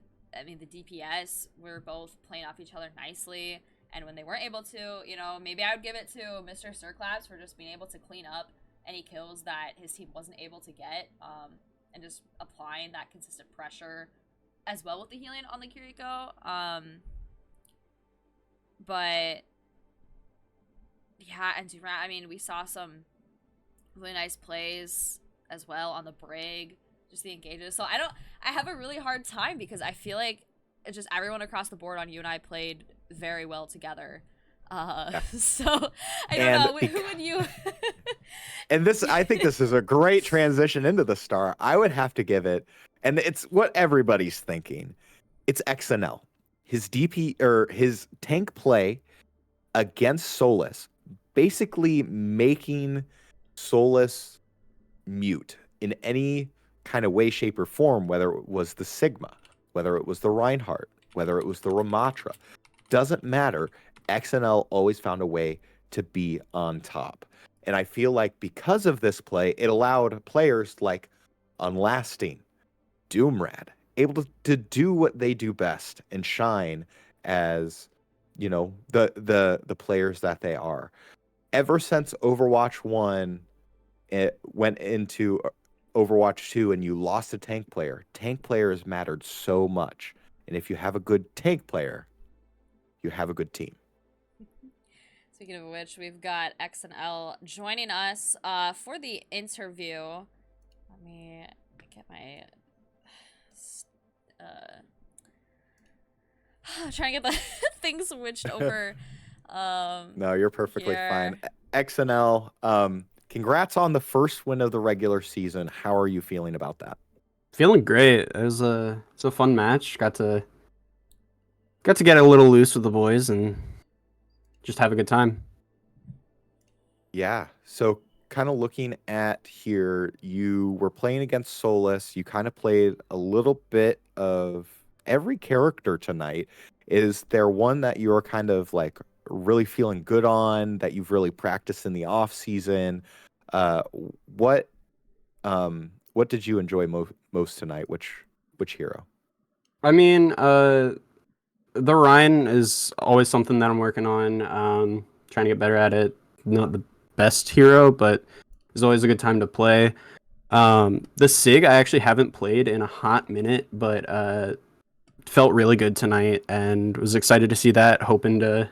Speaker 2: mean, the DPS were both playing off each other nicely. And when they weren't able to, you know, maybe I would give it to Mr. Circlabs for just being able to clean up any kills that his team wasn't able to get, and just applying that consistent pressure as well with the healing on the Kiriko. But yeah, and Durant, I mean, we saw some really nice plays as well on the Brig, just the engages. So I have a really hard time because I feel like it's just everyone across the board on UNI played very well together. So I don't know. Who would you?
Speaker 1: And I think this is a great transition into the Star. I would have to give it, and it's what everybody's thinking. It's XNL. His his tank play against Solus, basically making Solus mute in any kind of way, shape, or form, whether it was the Sigma, whether it was the Reinhardt, whether it was the Ramatra. Doesn't matter. XNL always found a way to be on top. And I feel like because of this play, it allowed players like Unlasting, Doomrad, able to do what they do best and shine as, you know, the players that they are. Ever since Overwatch 1 it went into Overwatch 2 and you lost a tank players mattered so much. And if you have a good tank player, you have a good team.
Speaker 2: Speaking of which, we've got XNL joining us for the interview. Let me get my trying to get the things switched over.
Speaker 1: No, you're perfectly
Speaker 2: here.
Speaker 1: fine. XNL, congrats on the first win of the regular season. How are you feeling about that?
Speaker 4: Feeling great. It's a fun match. Got to get a little loose with the boys and just have a good time.
Speaker 1: Yeah. So kind of looking at here, you were playing against Solus. You kind of played a little bit of every character tonight. Is there one that you're kind of like really feeling good on, that you've really practiced in the off season? What did you enjoy most tonight? Which hero?
Speaker 4: I mean, the Rhine is always something that I'm working on. Trying to get better at it. Not the best hero, but it's always a good time to play. The Sig I actually haven't played in a hot minute, but felt really good tonight and was excited to see that. Hoping to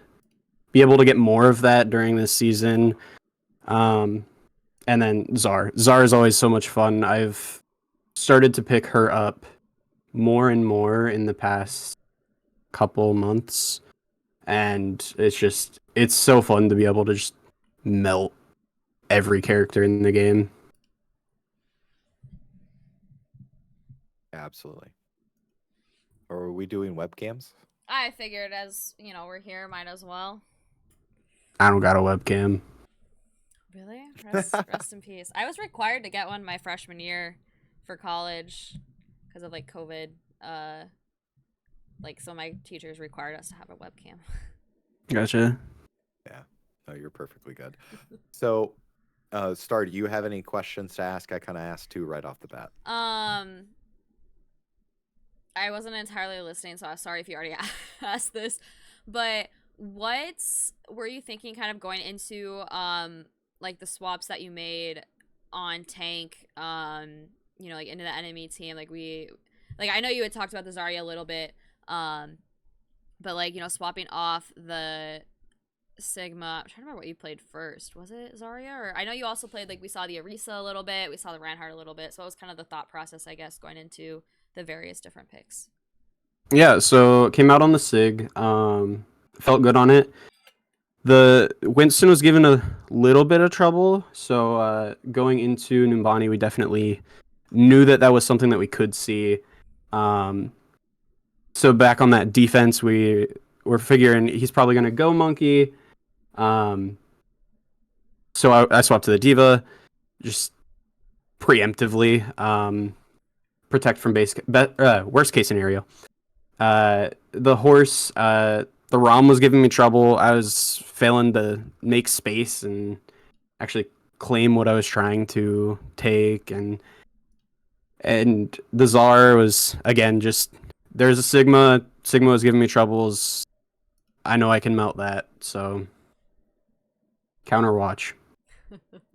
Speaker 4: be able to get more of that during this season. And then Zar is always so much fun. I've started to pick her up more and more in the past couple months, and it's so fun to be able to just melt every character in the game.
Speaker 1: Absolutely. Or are we doing webcams?
Speaker 2: I figured as, we're here, might as well.
Speaker 4: I don't got a webcam.
Speaker 2: Really? Rest in peace. I was required to get one my freshman year for college because of like COVID. So my teachers required us to have a webcam.
Speaker 4: Gotcha.
Speaker 1: Yeah. No, you're perfectly good. So, Star, do you have any questions to ask? I kind of asked two right off the bat.
Speaker 2: I wasn't entirely listening, so I'm sorry if you already asked this. But what were you thinking kind of going into like the swaps that you made on tank, like into the enemy team? I know you had talked about the Zarya a little bit, but like, swapping off the Sigma. I'm trying to remember what you played first. Was it Zarya? Or I know you also played, like, we saw the Orisa a little bit, we saw the Reinhardt a little bit. So it was kind of the thought process, I guess, going into the various different picks.
Speaker 4: Yeah, so came out on the Sig. Felt good on it. The Winston was given a little bit of trouble, so going into Numbani, we definitely knew that was something that we could see. So back on that defense, we were figuring he's probably going to go Monkey. So I swapped to the Diva, just preemptively, protect from worst case scenario. The horse, the ROM was giving me trouble. I was failing to make space and actually claim what I was trying to take, and the Czar was, again, just there's a Sigma. Sigma was giving me troubles. I know I can melt that, so Counterwatch.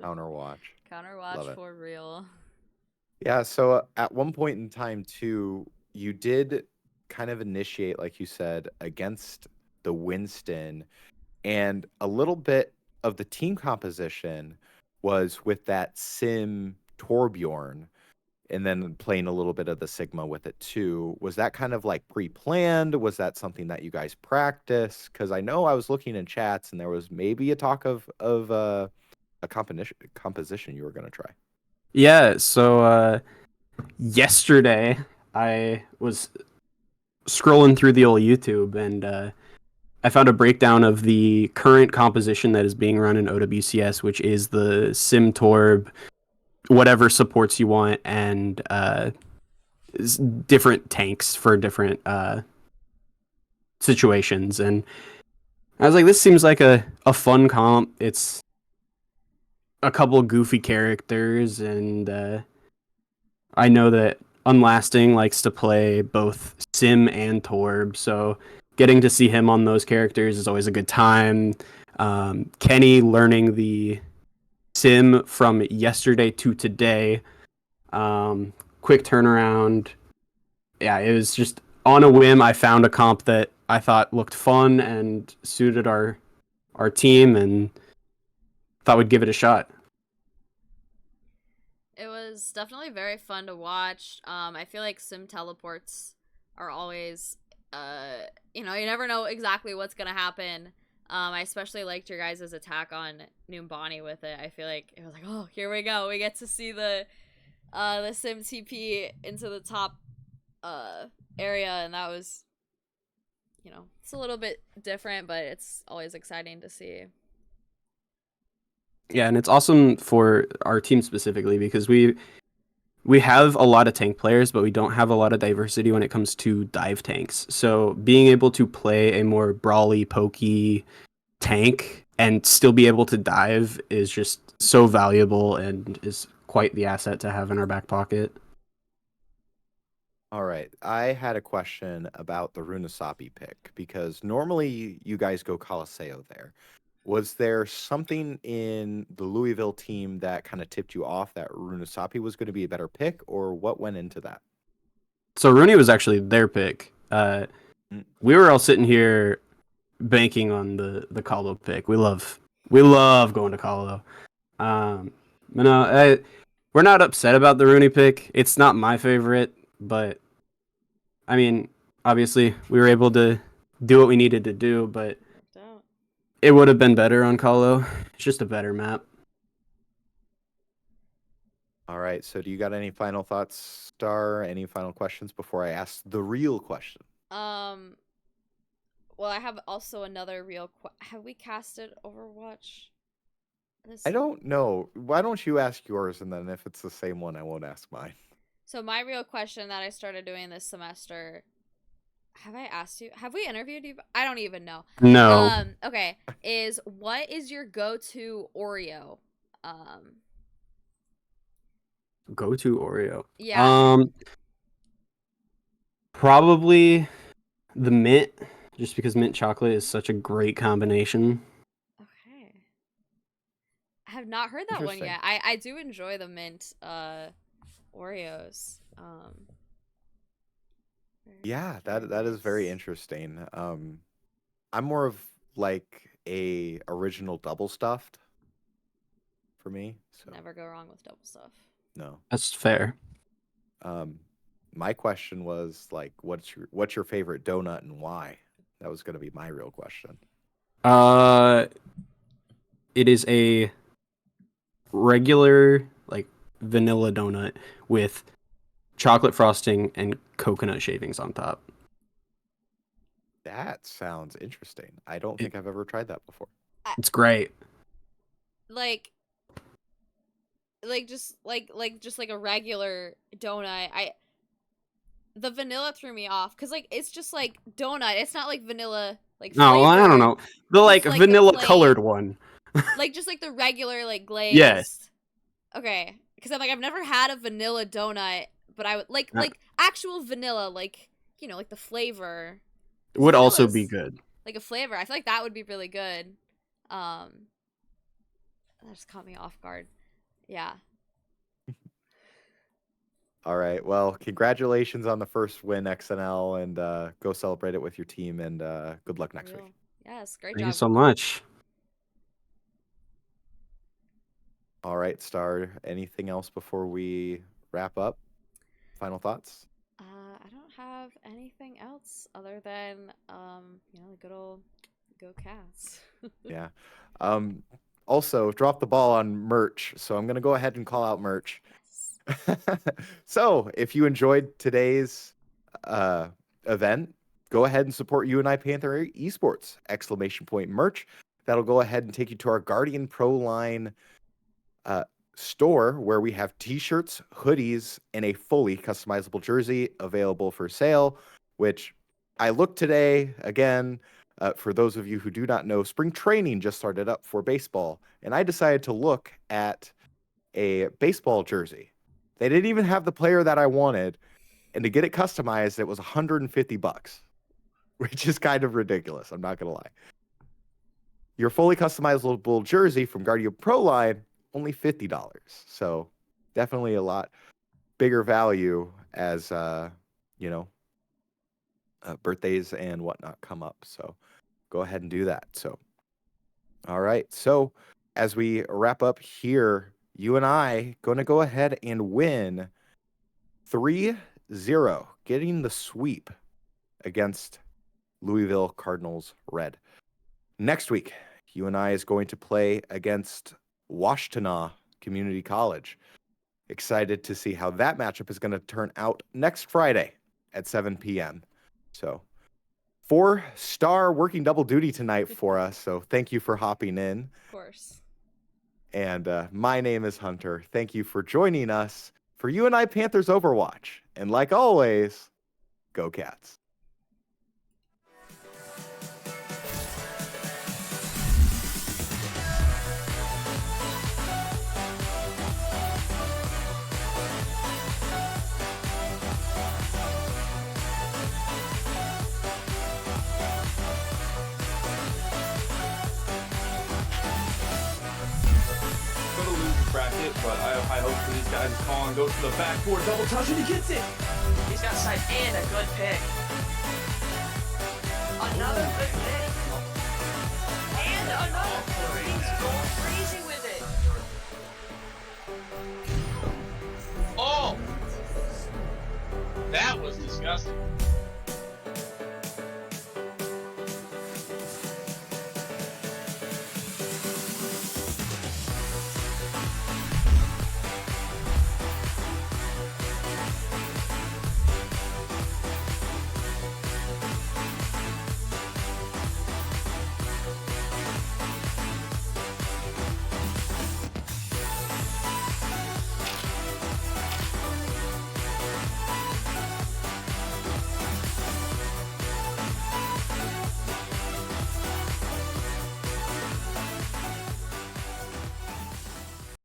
Speaker 1: Counterwatch.
Speaker 2: Counterwatch for real.
Speaker 1: Yeah, so at one point in time, too, you did kind of initiate, like you said, against the Winston, and a little bit of the team composition was with that Sim Torbjorn, and then playing a little bit of the Sigma with it too. Was that kind of like pre-planned? Was that something that you guys practiced? Because I know I was looking in chats and there was maybe a talk of a composition you were going to try.
Speaker 4: Yeah, so yesterday I was scrolling through the old YouTube, and I found a breakdown of the current composition that is being run in OWCS, which is the Sim Torb, whatever supports you want, and different tanks for different situations. And I was like, this seems like a fun comp. It's a couple of goofy characters, and I know that Unlasting likes to play both Sim and Torb, so getting to see him on those characters is always a good time. Kenny learning the Sim from yesterday to today. Quick turnaround. Yeah, it was just on a whim. I found a comp that I thought looked fun and suited our team, and thought we'd give it a shot.
Speaker 2: It was definitely very fun to watch. I feel like Sim teleports are always, you never know exactly what's gonna happen. I especially liked your guys' attack on Numbani with it. I feel like it was like, oh, here we go. We get to see the Sim TP into the top area, and that was, it's a little bit different, but it's always exciting to see.
Speaker 4: Yeah, and it's awesome for our team specifically because we have a lot of tank players, but we don't have a lot of diversity when it comes to dive tanks. So being able to play a more brawly, pokey tank and still be able to dive is just so valuable and is quite the asset to have in our back pocket.
Speaker 1: All right. I had a question about the Runasapi pick because normally you guys go Coliseo there. Was there something in the Louisville team that kind of tipped you off that Runasapi was going to be a better pick, or what went into that?
Speaker 4: So Rooney was actually their pick. We were all sitting here banking on the Calo pick. We love going to Calo. But no, we're not upset about the Rooney pick. It's not my favorite, but I mean, obviously we were able to do what we needed to do, but it would have been better on Calo. It's just a better map.
Speaker 1: All right. So do you got any final thoughts, Star? Any final questions before I ask the real question?
Speaker 2: Well, I have also another real have we casted Overwatch?
Speaker 1: I don't know. Why don't you ask yours, and then if it's the same one, I won't ask mine.
Speaker 2: So my real question that I started doing this semester, have I asked you? Have we interviewed you? I don't even know.
Speaker 4: No.
Speaker 2: Okay, is what is your go-to Oreo?
Speaker 4: Go to Oreo.
Speaker 2: Yeah.
Speaker 4: Probably the mint, just because mint chocolate is such a great combination.
Speaker 2: Okay. I have not heard that one
Speaker 1: Interesting.
Speaker 2: yet. I do enjoy the mint Oreos.
Speaker 1: Yeah, that is very interesting. I'm more of like a original double stuffed for me. So
Speaker 2: Never go wrong with double stuff.
Speaker 1: no.
Speaker 4: That's fair.
Speaker 1: My question was like, what's your favorite donut and why? That was gonna be my real question.
Speaker 4: It is a regular like vanilla donut with chocolate frosting and coconut shavings on top.
Speaker 1: That sounds interesting. I don't think I've ever tried that before.
Speaker 4: It's great.
Speaker 2: Like just like a regular donut. The vanilla threw me off because like it's just like donut. It's not like vanilla like
Speaker 4: No, well, I don't
Speaker 2: flavor.
Speaker 4: know. The like
Speaker 2: Just, like, the
Speaker 4: vanilla
Speaker 2: plain-
Speaker 4: colored one.
Speaker 2: Like just like the regular like glazed.
Speaker 4: Yes.
Speaker 2: Okay, because I'm like I've never had a vanilla donut, but I would like actual vanilla, like you know, like the flavor.
Speaker 4: It would also
Speaker 2: Vanilla's-
Speaker 4: be good.
Speaker 2: Like a flavor. I feel like that would be really good. That just caught me off guard. Yeah.
Speaker 1: All right. Well, congratulations on the first win, XNL, and go celebrate it with your team. And good luck next week.
Speaker 2: Yes, great
Speaker 4: Thank
Speaker 2: job.
Speaker 4: you so much.
Speaker 1: All right, Star. Anything else before we wrap up? Final thoughts?
Speaker 2: I don't have anything else other than you know, the good old go Cats.
Speaker 1: Yeah. Also, drop the ball on merch. So I'm gonna go ahead and call out merch. So if you enjoyed today's event, go ahead and support UNI Panther Esports! Merch. That'll go ahead and take you to our Guardian Pro line store where we have t-shirts, hoodies, and a fully customizable jersey available for sale, which I looked today again. For those of you who do not know, spring training just started up for baseball, and I decided to look at a baseball jersey. They didn't even have the player that I wanted, and to get it customized, it was $150, which is kind of ridiculous. I'm not gonna lie. Your fully customizable jersey from Guardian Pro line, only $50. So definitely a lot bigger value as you know, birthdays and whatnot come up. So go ahead and do that. So all right. So as we wrap up here, UNI going to go ahead and win 3-0, getting the sweep against Louisville Cardinals Red. Next week, UNI is going to play against Washtenaw Community College. Excited to see how that matchup is going to turn out next Friday at 7 p.m. So 4-star working double duty tonight for us. So thank you for hopping in.
Speaker 2: Of course.
Speaker 1: And my name is Hunter. Thank you for joining us for UNI Panthers Overwatch. And like always, go Cats.
Speaker 5: Gonna lose the bracket, but I have high hopes for these guys. Colin goes to the backboard, double touch, and he gets it.
Speaker 6: He's got sight and a good pick. Another good pick. And another. He's going crazy with it.
Speaker 5: Oh! That was disgusting.